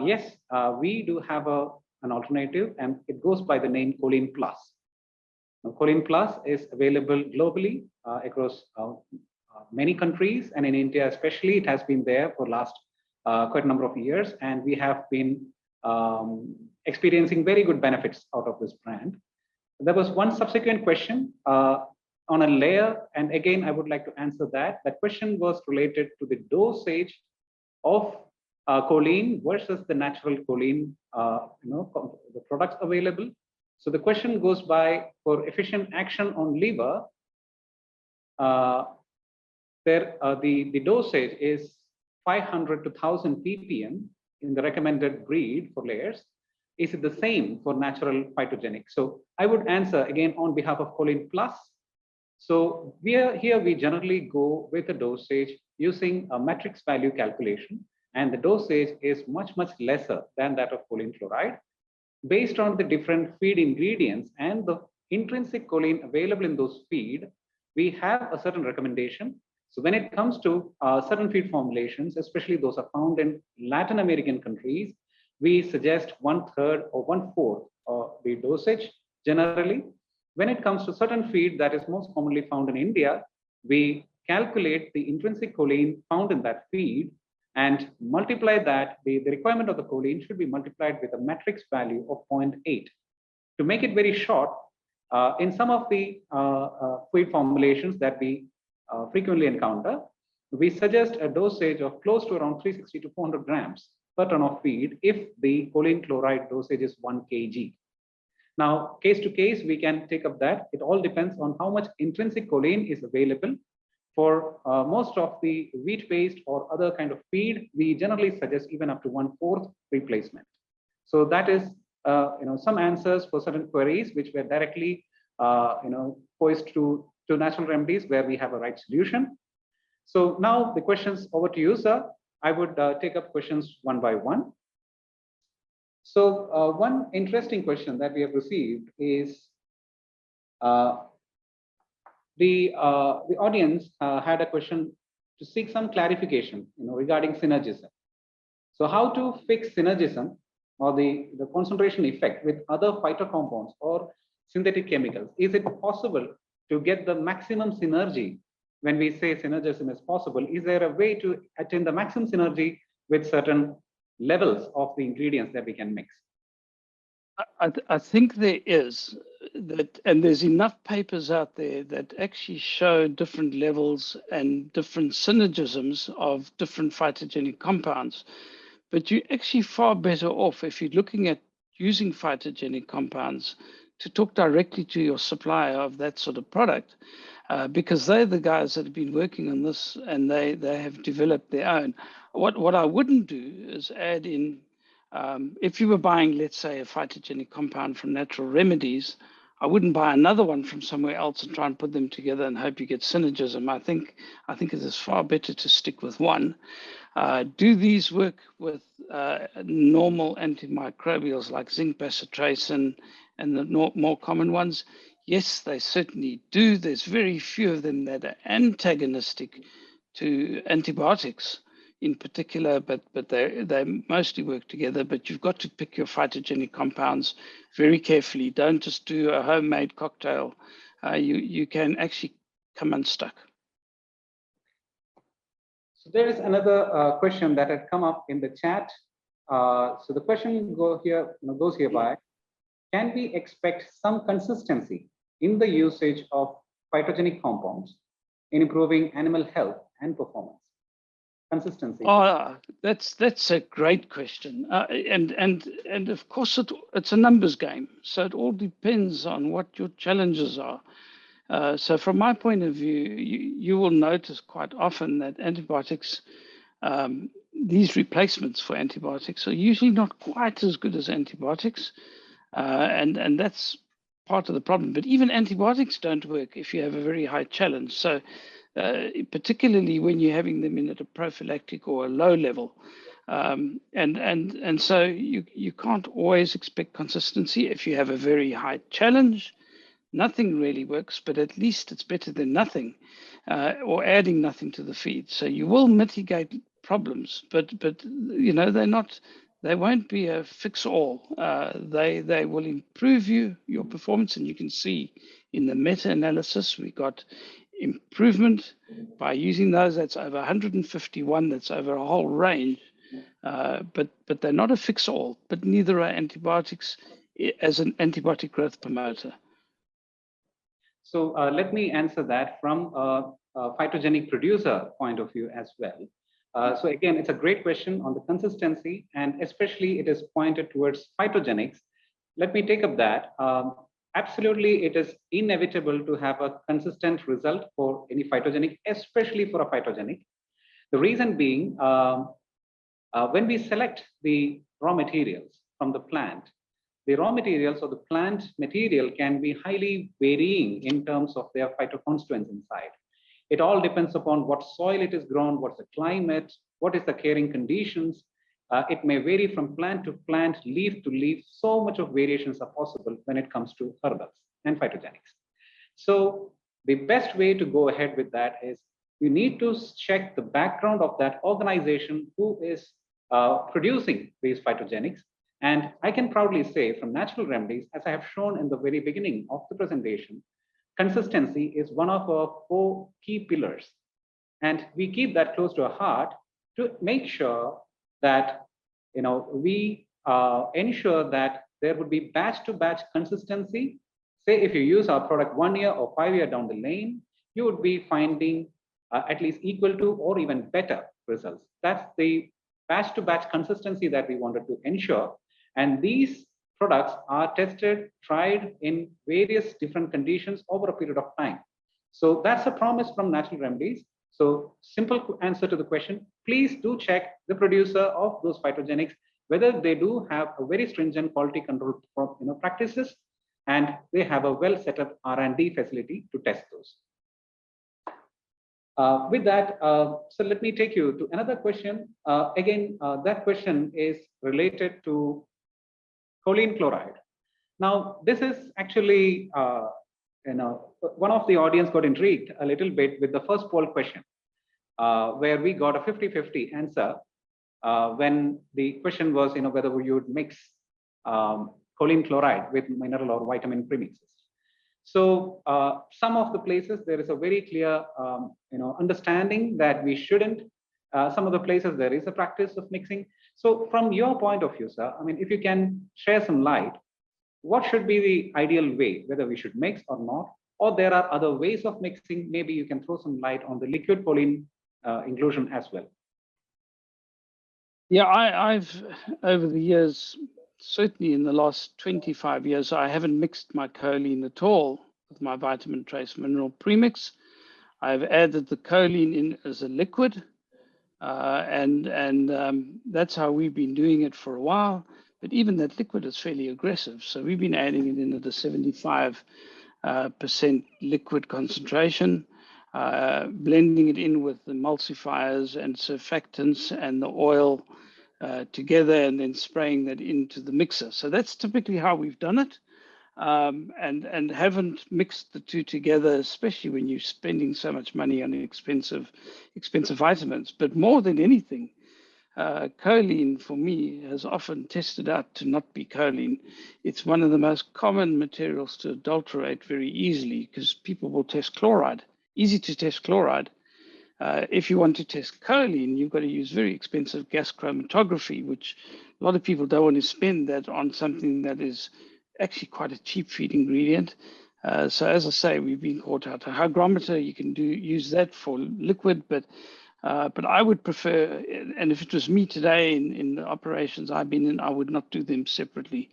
Yes, we do have an alternative, and it goes by the name Choline Plus. Now, Choline Plus is available globally across many countries, and in India especially, it has been there for last quite a number of years, and we have been experiencing very good benefits out of this brand. There was one subsequent question on a layer, and again, I would like to answer that. That question was related to the dosage of choline versus the natural choline, the products available. So the question goes by, for efficient action on liver, the dosage is 500 to 1000 ppm in the recommended breed for layers. Is it the same for natural phytogenic? So I would answer again on behalf of Choline Plus. So here we generally go with a dosage using a matrix value calculation, and the dosage is much lesser than that of choline chloride. Based on the different feed ingredients and the intrinsic choline available in those feed, we have a certain recommendation. So when it comes to certain feed formulations, especially those are found in Latin American countries, we suggest 1/3 or 1/4 of the dosage generally. When it comes to certain feed that is most commonly found in India, we calculate the intrinsic choline found in that feed and multiply that. The requirement of the choline should be multiplied with a matrix value of 0.8. To make it very short, in some of the feed formulations that we frequently encounter, we suggest a dosage of close to around 360 to 400 grams per ton of feed if the choline chloride dosage is 1 kg. Now, case to case, we can take up that. It all depends on how much intrinsic choline is available. For most of the wheat-based or other kind of feed, we generally suggest even up to 1/4 replacement. So that is, some answers for certain queries which were directly, posed to to natural remedies where we have a right solution. So now the questions over to you, sir. I would take up questions one by one. So one interesting question that we have received is the audience had a question to seek some clarification, regarding synergism. So how to fix synergism or the concentration effect with other phytocompounds or synthetic chemicals? Is it possible to get the maximum synergy? When we say synergism is possible, is there a way to attain the maximum synergy with certain levels of the ingredients that we can mix? I think there is that, and there's enough papers out there that actually show different levels and different synergisms of different phytogenic compounds. But you're actually far better off if you're looking at using phytogenic compounds to talk directly to your supplier of that sort of product, because they're the guys that have been working on this and they have developed their own. What I wouldn't do is add in, if you were buying, let's say, a phytogenic compound from Natural Remedies, I wouldn't buy another one from somewhere else and try and put them together and hope you get synergism. I think it is far better to stick with one. Do these work with normal antimicrobials like zinc bacitracin and the more common ones? Yes, they certainly do. There's very few of them that are antagonistic to antibiotics in particular, but they mostly work together. But you've got to pick your phytogenic compounds very carefully. Don't just do a homemade cocktail. You can actually come unstuck. So there is another question that had come up in the chat. So the question goes hereby: can we expect some consistency in the usage of phytogenic compounds in improving animal health and performance? Consistency. That's a great question, and of course it's a numbers game. So it all depends on what your challenges are. So from my point of view, you will notice quite often that antibiotics, these replacements for antibiotics are usually not quite as good as antibiotics, and that's part of the problem. But even antibiotics don't work if you have a very high challenge. So particularly when you're having them in at a prophylactic or a low level. And so you can't always expect consistency if you have a very high challenge. Nothing really works, but at least it's better than nothing, or adding nothing to the feed. So you will mitigate problems, but they won't be a fix-all. They will improve your performance, and you can see in the meta-analysis we got improvement by using those. That's over 151. That's over a whole range, but they're not a fix-all. But neither are antibiotics as an antibiotic growth promoter. So let me answer that from a phytogenic producer point of view as well. So again, it's a great question on the consistency, and especially it is pointed towards phytogenics. Let me take up that. Absolutely, it is inevitable to have a consistent result for any phytogenic, especially for a phytogenic. The reason being, when we select the raw materials from the plant, the raw materials or the plant material can be highly varying in terms of their phytoconstituents inside. It all depends upon what soil it is grown, what's the climate, what is the caring conditions. It may vary from plant to plant, leaf to leaf. So much of variations are possible when it comes to herbals and phytogenics. So the best way to go ahead with that is you need to check the background of that organization who is producing these phytogenics. And I can proudly say from Natural Remedies, as I have shown in the very beginning of the presentation, consistency is one of our 4 key pillars. And we keep that close to our heart to make sure that we ensure that there would be batch-to-batch consistency. Say if you use our product 1 year or 5 years down the lane, you would be finding at least equal to or even better results. That's the batch-to-batch consistency that we wanted to ensure. And these products are tested, tried in various different conditions over a period of time. So that's a promise from Natural Remedies. So simple answer to the question, please do check the producer of those phytogenics, whether they do have a very stringent quality control practices, and they have a well set up R&D facility to test those. With that, so let me take you to another question. Again, that question is related to choline chloride. Now, this is actually, one of the audience got intrigued a little bit with the first poll question, where we got a 50-50 answer when the question was, whether you would mix choline chloride with mineral or vitamin premixes. So some of the places there is a very clear, understanding that we shouldn't. Some of the places there is a practice of mixing. So from your point of view, sir, I mean, if you can share some light, what should be the ideal way, whether we should mix or not, or there are other ways of mixing? Maybe you can throw some light on the liquid choline inclusion as well. Yeah, I've over the years, certainly in the last 25 years, I haven't mixed my choline at all with my vitamin trace mineral premix. I've added the choline in as a liquid, and that's how we've been doing it for a while. But even that liquid is fairly aggressive, so we've been adding it in at a 75% liquid concentration, blending it in with emulsifiers and surfactants and the oil together, and then spraying that into the mixer. So that's typically how we've done it, and haven't mixed the two together, especially when you're spending so much money on expensive vitamins. But more than anything, choline for me has often tested out to not be choline. It's one of the most common materials to adulterate very easily, because people will test chloride. Easy to test chloride. If you want to test choline, you've got to use very expensive gas chromatography, which a lot of people don't want to spend that on something that is actually quite a cheap feed ingredient. So as I say, we've been caught out. A hygrometer, you can use that for liquid, but I would prefer, and if it was me today in the operations I've been in, I would not do them separately.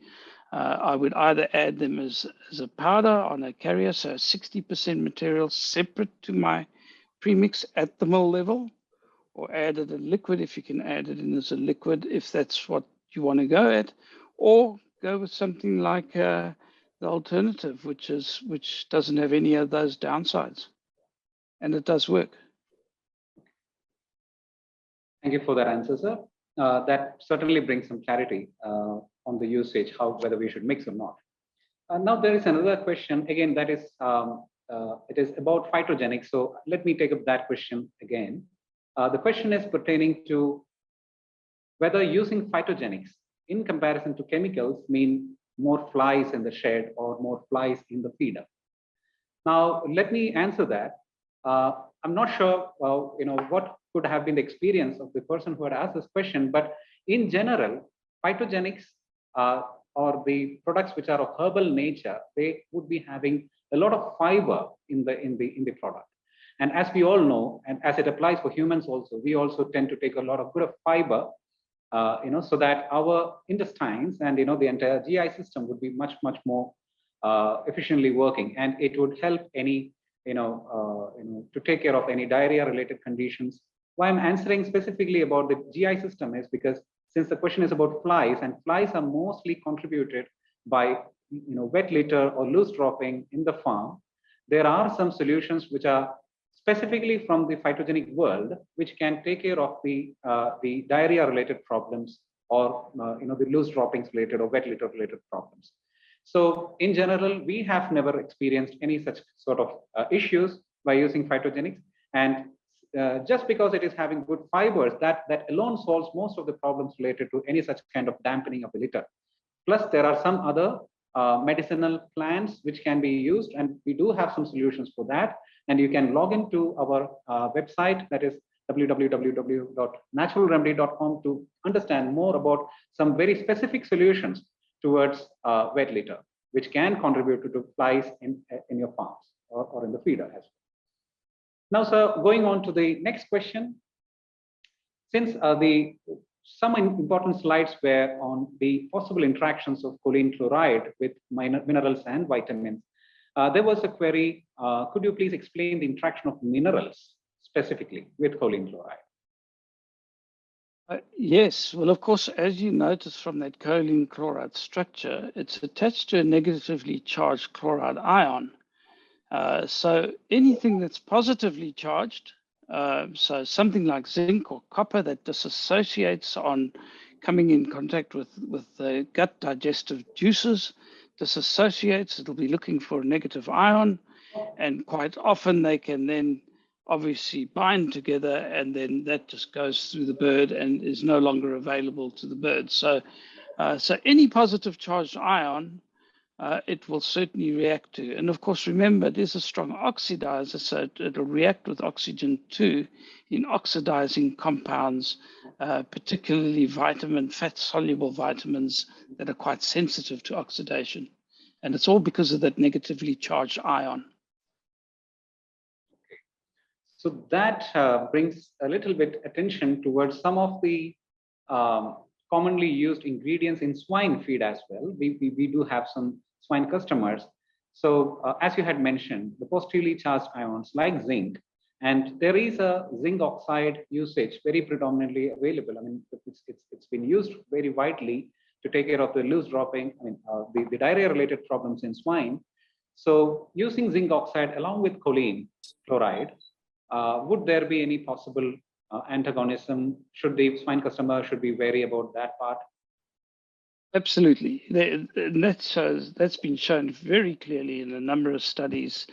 I would either add them as a powder on a carrier, so 60% material separate to my premix at the mill level, or add it in liquid if you can add it in as a liquid, if that's what you want to go at, or go with something like the alternative, which doesn't have any of those downsides, and it does work. Thank you for that answer, sir. That certainly brings some clarity on the usage, whether we should mix or not. Now there is another question again that is it is about phytogenics. So let me take up that question again. The question is pertaining to whether using phytogenics in comparison to chemicals mean more flies in the shed or more flies in the feeder. Now let me answer that. I'm not sure what could have been the experience of the person who had asked this question, but in general, phytogenics or the products which are of herbal nature, they would be having a lot of fiber in the product. And as we all know, and as it applies for humans also, we also tend to take a lot of good of fiber, so that our intestines and the entire GI system would be much more efficiently working, and it would help any to take care of any diarrhea-related conditions. Why I'm answering specifically about the GI system is because since the question is about flies, and flies are mostly contributed by wet litter or loose dropping in the farm, there are some solutions which are specifically from the phytogenic world, which can take care of the diarrhea-related problems, or the loose droppings related or wet litter-related problems. So in general, we have never experienced any such sort of issues by using phytogenics. And just because it is having good fibers, that alone solves most of the problems related to any such kind of dampening of the litter. Plus, there are some other medicinal plants which can be used, and we do have some solutions for that. And you can log into our website, that is www.naturalremedy.com, to understand more about some very specific solutions towards wet litter, which can contribute to flies in your farms or in the feeder as well. Now, sir, going on to the next question. Since some important slides were on the possible interactions of choline chloride with minerals and vitamins, there was a query, could you please explain the interaction of minerals specifically with choline chloride? Yes, well, of course, as you notice from that choline chloride structure, it's attached to a negatively charged chloride ion. So anything that's positively charged So something like zinc or copper that disassociates on coming in contact with the gut digestive juices, disassociates, it'll be looking for a negative ion, and quite often they can then obviously bind together, and then that just goes through the bird and is no longer available to the bird. So, so any positive charged ion, it will certainly react to. And of course, remember, it is a strong oxidizer, so it'll react with oxygen too in oxidizing compounds, particularly fat-soluble vitamins that are quite sensitive to oxidation. And it's all because of that negatively charged ion. So that brings a little bit attention towards some of the commonly used ingredients in swine feed as well. We do have some swine customers. So as you had mentioned, the positively charged ions like zinc, and there is a zinc oxide usage very predominantly available. I mean, it's been used very widely to take care of the loose dropping, I mean, the diarrhea-related problems in swine. So using zinc oxide along with choline chloride, would there be any possible antagonism? Should the swine customer should be wary about that part? Absolutely. That's been shown very clearly in a number of studies.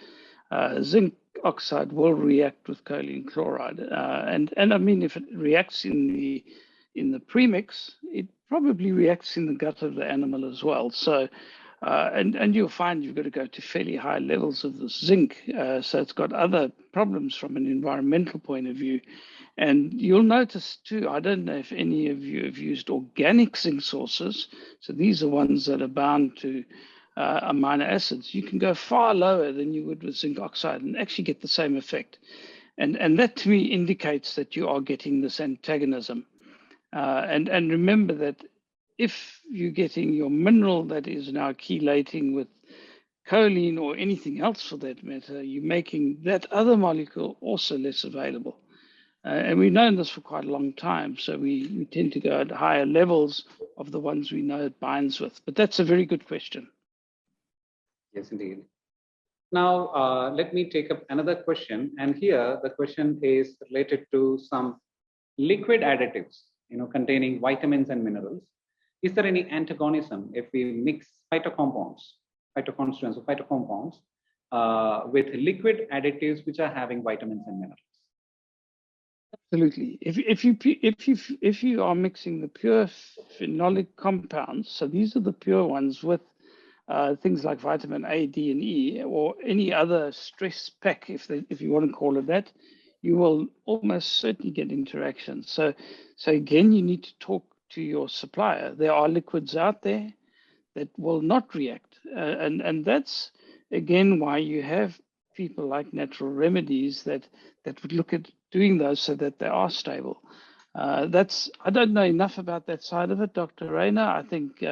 Zinc oxide will react with choline chloride. And I mean, if it reacts in the premix, it probably reacts in the gut of the animal as well. So, and you'll find you've got to go to fairly high levels of this zinc. So it's got other problems from an environmental point of view. And you'll notice too, I don't know if any of you have used organic zinc sources. So these are ones that are bound to amino acids. You can go far lower than you would with zinc oxide and actually get the same effect. And that to me indicates that you are getting this antagonism. And remember that if you're getting your mineral that is now chelating with choline or anything else for that matter, you're making that other molecule also less available. And we've known this for quite a long time. So we tend to go at higher levels of the ones we know it binds with. But that's a very good question. Yes, indeed. Now, let me take up another question. And here the question is related to some liquid additives, containing vitamins and minerals. Is there any antagonism if we mix phytocompounds with liquid additives which are having vitamins and minerals? Absolutely. If you are mixing the pure phenolic compounds, so these are the pure ones with things like vitamin A, D, and E, or any other stress pack, if you want to call it that, you will almost certainly get interactions. So again, you need to talk to your supplier. There are liquids out there that will not react, and that's again why you have people like Natural Remedies that would look at doing those so that they are stable. I don't know enough about that side of it, Dr. Rayner. I think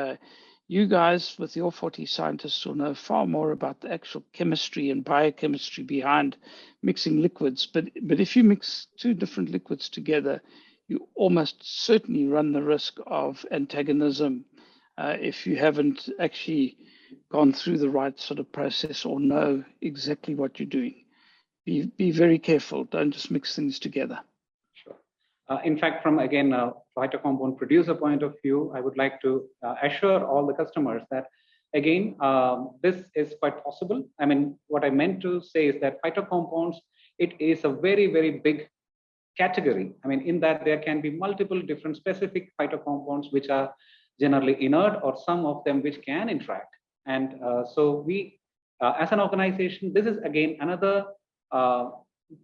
you guys with your 40 scientists will know far more about the actual chemistry and biochemistry behind mixing liquids. But if you mix two different liquids together, you almost certainly run the risk of antagonism if you haven't actually gone through the right sort of process or know exactly what you're doing. Be very careful. Don't just mix things together. Sure. In fact, from again a phytocompound producer point of view, I would like to assure all the customers that again, this is quite possible. I mean, what I meant to say is that phytocompounds, it is a very, very big category. I mean, in that there can be multiple different specific phytocompounds which are generally inert, or some of them which can interact. And so we, as an organization, this is again another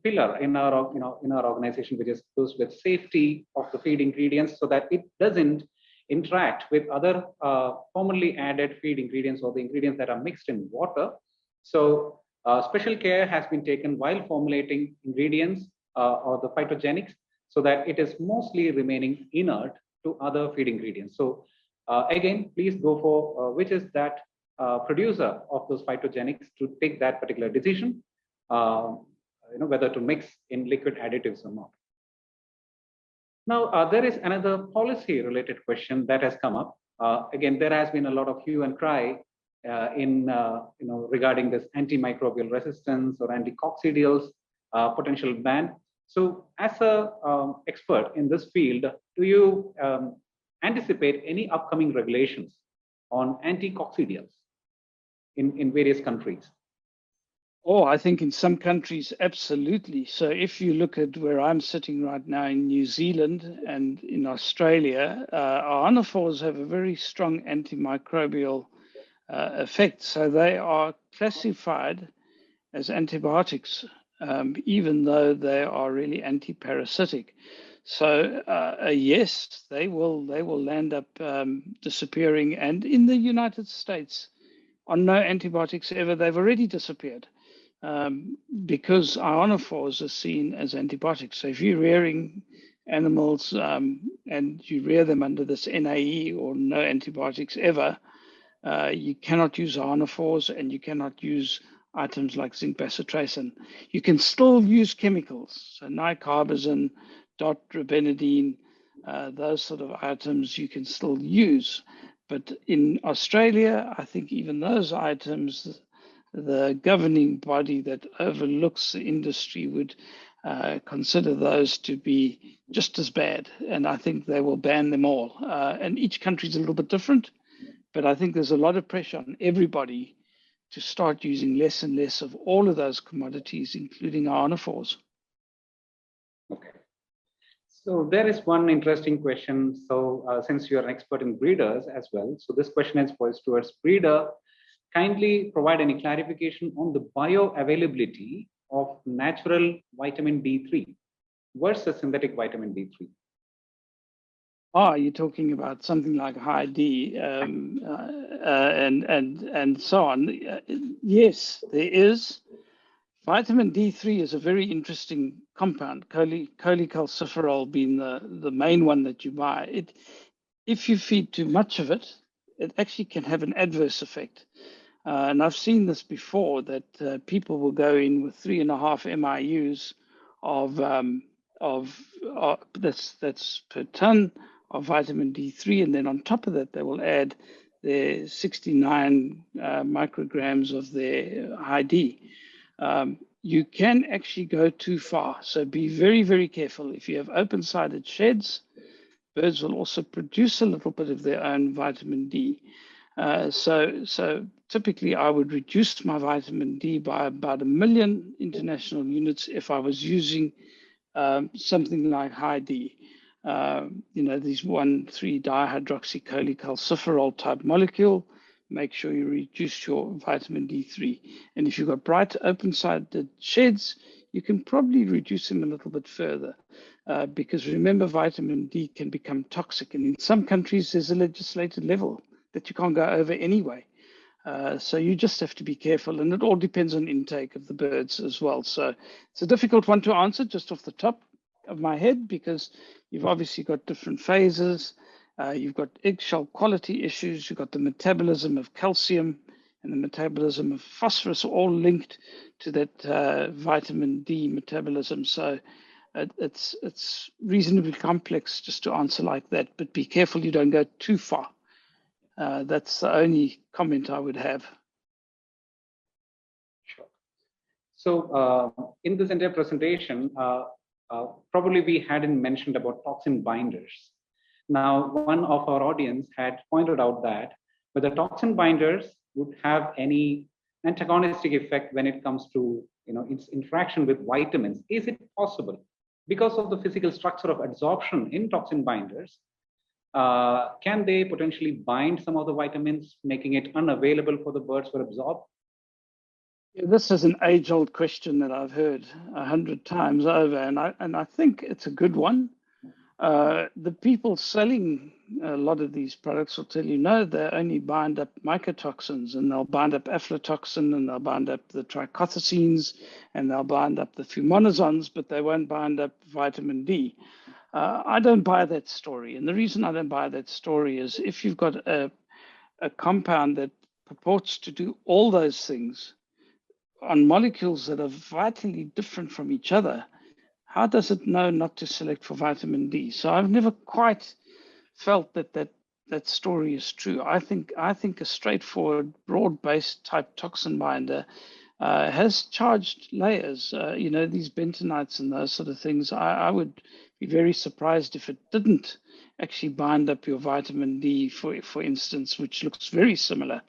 pillar in our organization, which is goes with safety of the feed ingredients, so that it doesn't interact with other commonly added feed ingredients or the ingredients that are mixed in water. So special care has been taken while formulating ingredients or the phytogenics, so that it is mostly remaining inert to other feed ingredients. So again, please go for which is that producer of those phytogenics to take that particular decision, whether to mix in liquid additives or not. Now, there is another policy-related question that has come up. Again, there has been a lot of hue and cry regarding this antimicrobial resistance or anticoccidials potential ban. So as a expert in this field, do you anticipate any upcoming regulations on anticoccidials in various countries? Oh, I think in some countries, absolutely. So if you look at where I'm sitting right now in New Zealand and in Australia, our ionophores have a very strong antimicrobial effect. So they are classified as antibiotics, even though they are really antiparasitic. So yes, they will land up disappearing. And in the United States, on no antibiotics ever, they've already disappeared. Because ionophores are seen as antibiotics. So if you're rearing animals and you rear them under this NAE or no antibiotics ever, you cannot use ionophores and you cannot use items like zinc bacitracin. You can still use chemicals, so nicarbazine, dot, robenadine, those sort of items you can still use. But in Australia, I think even those items, the governing body that overlooks the industry would consider those to be just as bad. And I think they will ban them all. And each country is a little bit different, but I think there's a lot of pressure on everybody to start using less and less of all of those commodities, including ionophores. Okay. So there is one interesting question. So since you're an expert in breeders as well, so this question is posed towards breeder. Kindly provide any clarification on the bioavailability of natural vitamin D3 versus synthetic vitamin D3. Oh, you're talking about something like high D and so on. Yes, there is. Vitamin D3 is a very interesting compound, cholecalciferol being the main one that you buy. If you feed too much of it, it actually can have an adverse effect. And I've seen this before, that people will go in with 3.5 MIUs that's per ton of vitamin D3, and then on top of that, they will add their 69 micrograms of their high D. You can actually go too far, so be very, very careful. If you have open-sided sheds, birds will also produce a little bit of their own vitamin D. So typically I would reduce my vitamin D by about 1 million international units if I was using something like high D. These 1,3-dihydroxycholecalciferol type molecule. Make sure you reduce your vitamin D3. And if you've got bright open-sided sheds, you can probably reduce them a little bit further. Because remember, vitamin D can become toxic. And in some countries, there's a legislated level that you can't go over anyway. So you just have to be careful. And it all depends on intake of the birds as well. So it's a difficult one to answer just off the top of my head, because you've obviously got different phases. You've got eggshell quality issues. You've got the metabolism of calcium and the metabolism of phosphorus, all linked to that vitamin D metabolism. So it's reasonably complex just to answer like that, but be careful you don't go too far. That's the only comment I would have. Sure. So in this entire presentation, probably we hadn't mentioned about toxin binders. Now, one of our audience had pointed out that whether toxin binders would have any antagonistic effect when it comes to its interaction with vitamins. Is it possible? Because of the physical structure of adsorption in toxin binders, can they potentially bind some of the vitamins, making it unavailable for the birds to absorb? Yeah, this is an age-old question that I've heard 100 times over, and I think it's a good one. The people selling a lot of these products will tell you, no, they only bind up mycotoxins, and they'll bind up aflatoxin, and they'll bind up the trichothecenes, and they'll bind up the fumonazons, but they won't bind up vitamin D. I don't buy that story. And the reason I don't buy that story is if you've got a compound that purports to do all those things on molecules that are vitally different from each other, how does it know not to select for vitamin D? So I've never quite felt that story is true. I think a straightforward, broad-based type toxin binder has charged layers. These bentonites and those sort of things. I would be very surprised if it didn't actually bind up your vitamin D, for instance, which looks very similar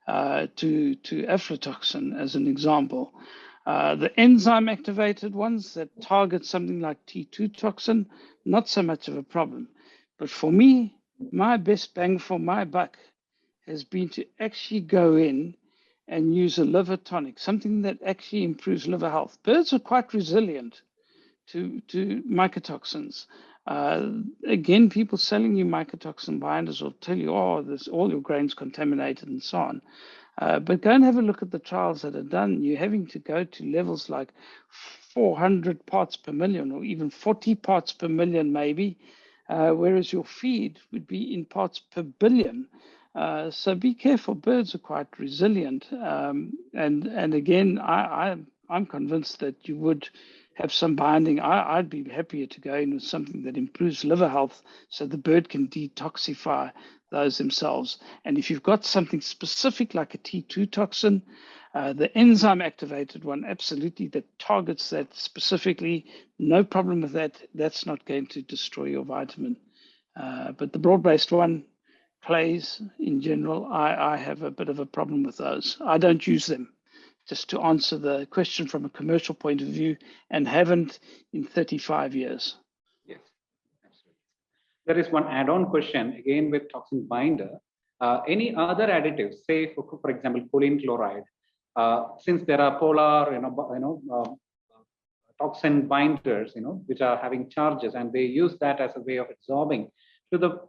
to aflatoxin as an example. The enzyme activated ones that target something like T2 toxin, not so much of a problem. But for me, my best bang for my buck has been to actually go in and use a liver tonic, something that actually improves liver health. Birds are quite resilient to mycotoxins. Again, people selling you mycotoxin binders will tell you, oh, all your grains contaminated and so on. But go and have a look at the trials that are done. You're having to go to levels like 400 parts per million or even 40 parts per million maybe, whereas your feed would be in parts per billion. So be careful. Birds are quite resilient. And again, I'm convinced that you would have some binding. I'd be happier to go in with something that improves liver health so the bird can detoxify those themselves. And if you've got something specific like a T2 toxin, the enzyme activated one, absolutely, that targets that specifically, no problem with that. That's not going to destroy your vitamin. But the broad-based one, clays in general, I have a bit of a problem with those. I don't use them, just to answer the question from a commercial point of view, and haven't in 35 years. Yes, absolutely. There is one add-on question, again with toxin binder. Any other additives, say for example, choline chloride, since there are polar, toxin binders, which are having charges, and they use that as a way of absorbing to the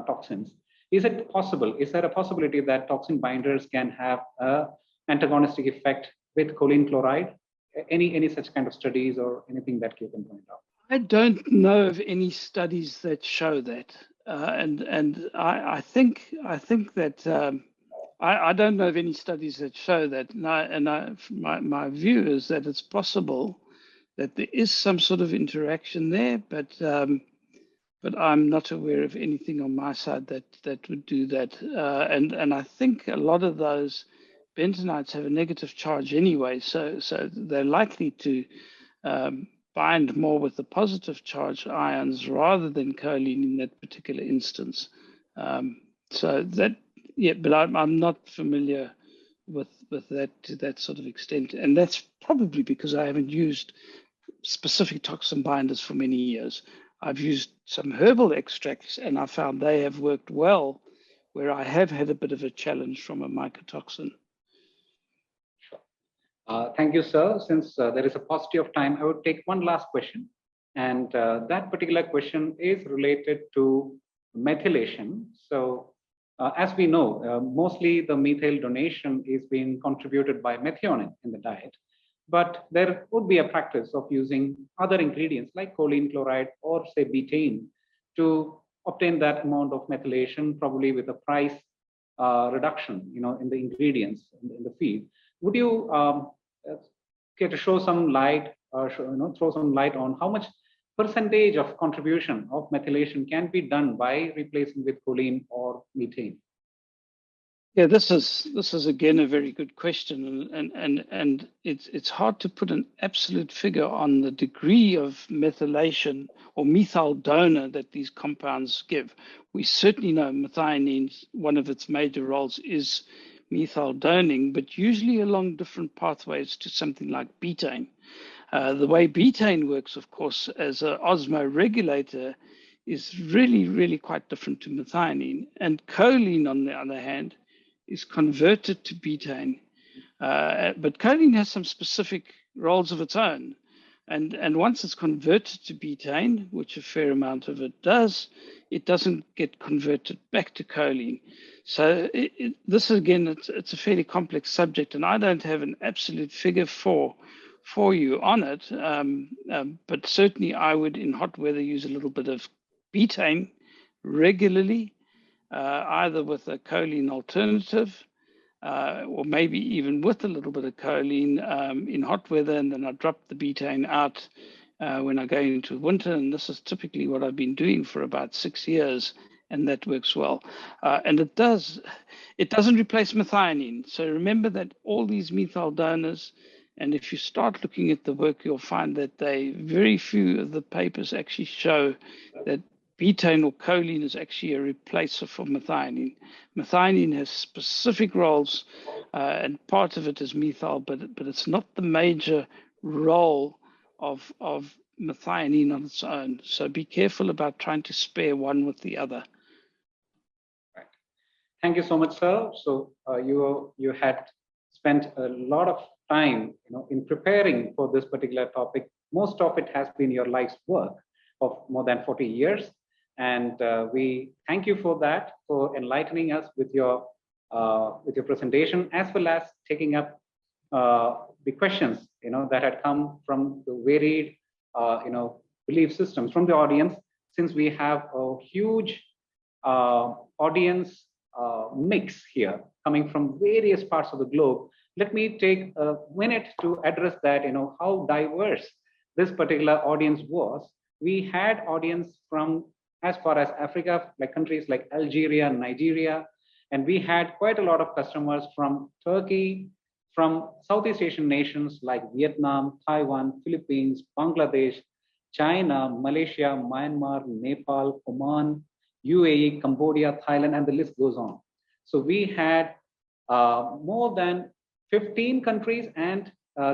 toxins. Is it possible? Is there a possibility that toxin binders can have a antagonistic effect with choline chloride? Any such kind of studies or anything that you can point out? I don't know of any studies that show that, and I think that I don't know of any studies that show that. My view is that it's possible that there is some sort of interaction there, but I'm not aware of anything on my side that would do that. And I think a lot of those bentonites have a negative charge anyway, so they're likely to bind more with the positive charge ions rather than choline in that particular instance. So that, yeah, but I'm not familiar with that to that sort of extent, and that's probably because I haven't used specific toxin binders for many years. I've used some herbal extracts, and I found they have worked well where I have had a bit of a challenge from a mycotoxin. Sure. Thank you, sir. Since there is a paucity of time, I would take one last question. And that particular question is related to methylation. So as we know, mostly the methyl donation is being contributed by methionine in the diet. But there would be a practice of using other ingredients like choline chloride or say betaine to obtain that amount of methylation, probably with a price reduction, in the ingredients in the feed. Would you care to show some light, throw some light on how much percentage of contribution of methylation can be done by replacing with choline or methane? Yeah, this is again a very good question, and it's hard to put an absolute figure on the degree of methylation or methyl donor that these compounds give. We certainly know methionine, one of its major roles is methyl doning, but usually along different pathways to something like betaine. The way betaine works, of course, as an osmoregulator is really, really quite different to methionine. And choline, on the other hand, is converted to betaine. But choline has some specific roles of its own. And once it's converted to betaine, which a fair amount of it does, it doesn't get converted back to choline. So this, again, it's a fairly complex subject, and I don't have an absolute figure for you on it. But certainly I would, in hot weather, use a little bit of betaine regularly, either with a choline alternative, or maybe even with a little bit of choline in hot weather, and then I drop the betaine out when I go into winter. And this is typically what I've been doing for about 6 years. and that works well. And it doesn't replace methionine. So remember that all these methyl donors, and if you start looking at the work, you'll find that very few of the papers actually show that betaine or choline is actually a replacer for methionine. Methionine has specific roles, and part of it is methyl, but it's not the major role of methionine on its own. So be careful about trying to spare one with the other. Right. Thank you so much, sir. So you had spent a lot of time, in preparing for this particular topic. Most of it has been your life's work of more than 40 years. And we thank you for that, for enlightening us with your presentation, as well as taking up the questions, that had come from the varied, belief systems from the audience. Since we have a huge audience mix here coming from various parts of the globe, let me take a minute to address that, how diverse this particular audience was. We had audience from as far as Africa, like countries like Algeria, Nigeria, and we had quite a lot of customers from Turkey, from Southeast Asian nations like Vietnam, Taiwan, Philippines, Bangladesh, China, Malaysia, Myanmar, Nepal, Oman, UAE, Cambodia, Thailand, and the list goes on. So we had more than 15 countries, and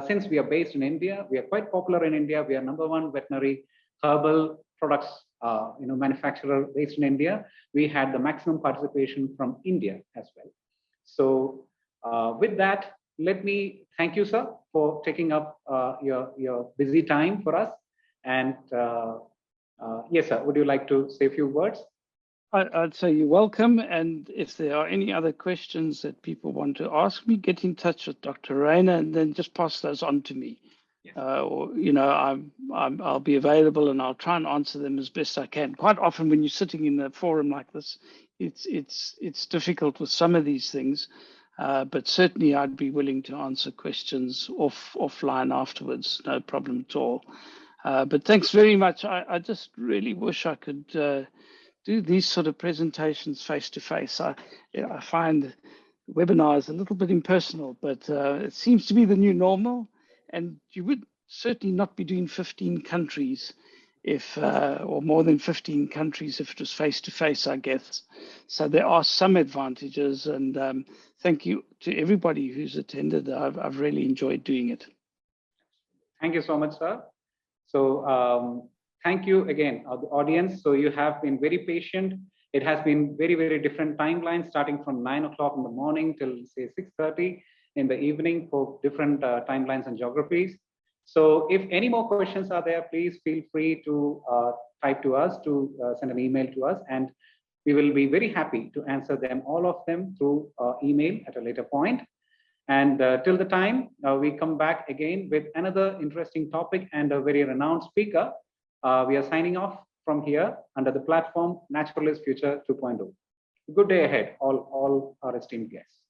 since we are based in India, we are quite popular in India. We are #1 veterinary herbal products manufacturer based in India. We had the maximum participation from India as well. So with that, let me thank you, sir, for taking up your busy time for us. And yes, sir, would you like to say a few words? I'd say you're welcome. And if there are any other questions that people want to ask me, get in touch with Dr. Rayner and then just pass those on to me. Yes. Or, I'll be available and I'll try and answer them as best I can. Quite often when you're sitting in a forum like this, it's difficult with some of these things, but certainly I'd be willing to answer questions offline afterwards, no problem at all. But thanks very much. I just really wish I could do these sort of presentations face to face. I find webinars a little bit impersonal, but it seems to be the new normal. And you would certainly not be doing 15 countries or more than 15 countries if it was face to face, I guess. So there are some advantages, and thank you to everybody who's attended. I've really enjoyed doing it. Thank you so much, sir. So thank you again, the audience. So you have been very patient. It has been very, very different timelines, starting from 9 o'clock in the morning till say 6:30 in the evening for different timelines and geographies. So if any more questions are there, please feel free to type to us, to send an email to us, and we will be very happy to answer them, all of them, through email at a later point. And till the time we come back again with another interesting topic and a very renowned speaker, we are signing off from here under the platform Naturalist Future 2.0. Good day ahead, all our esteemed guests.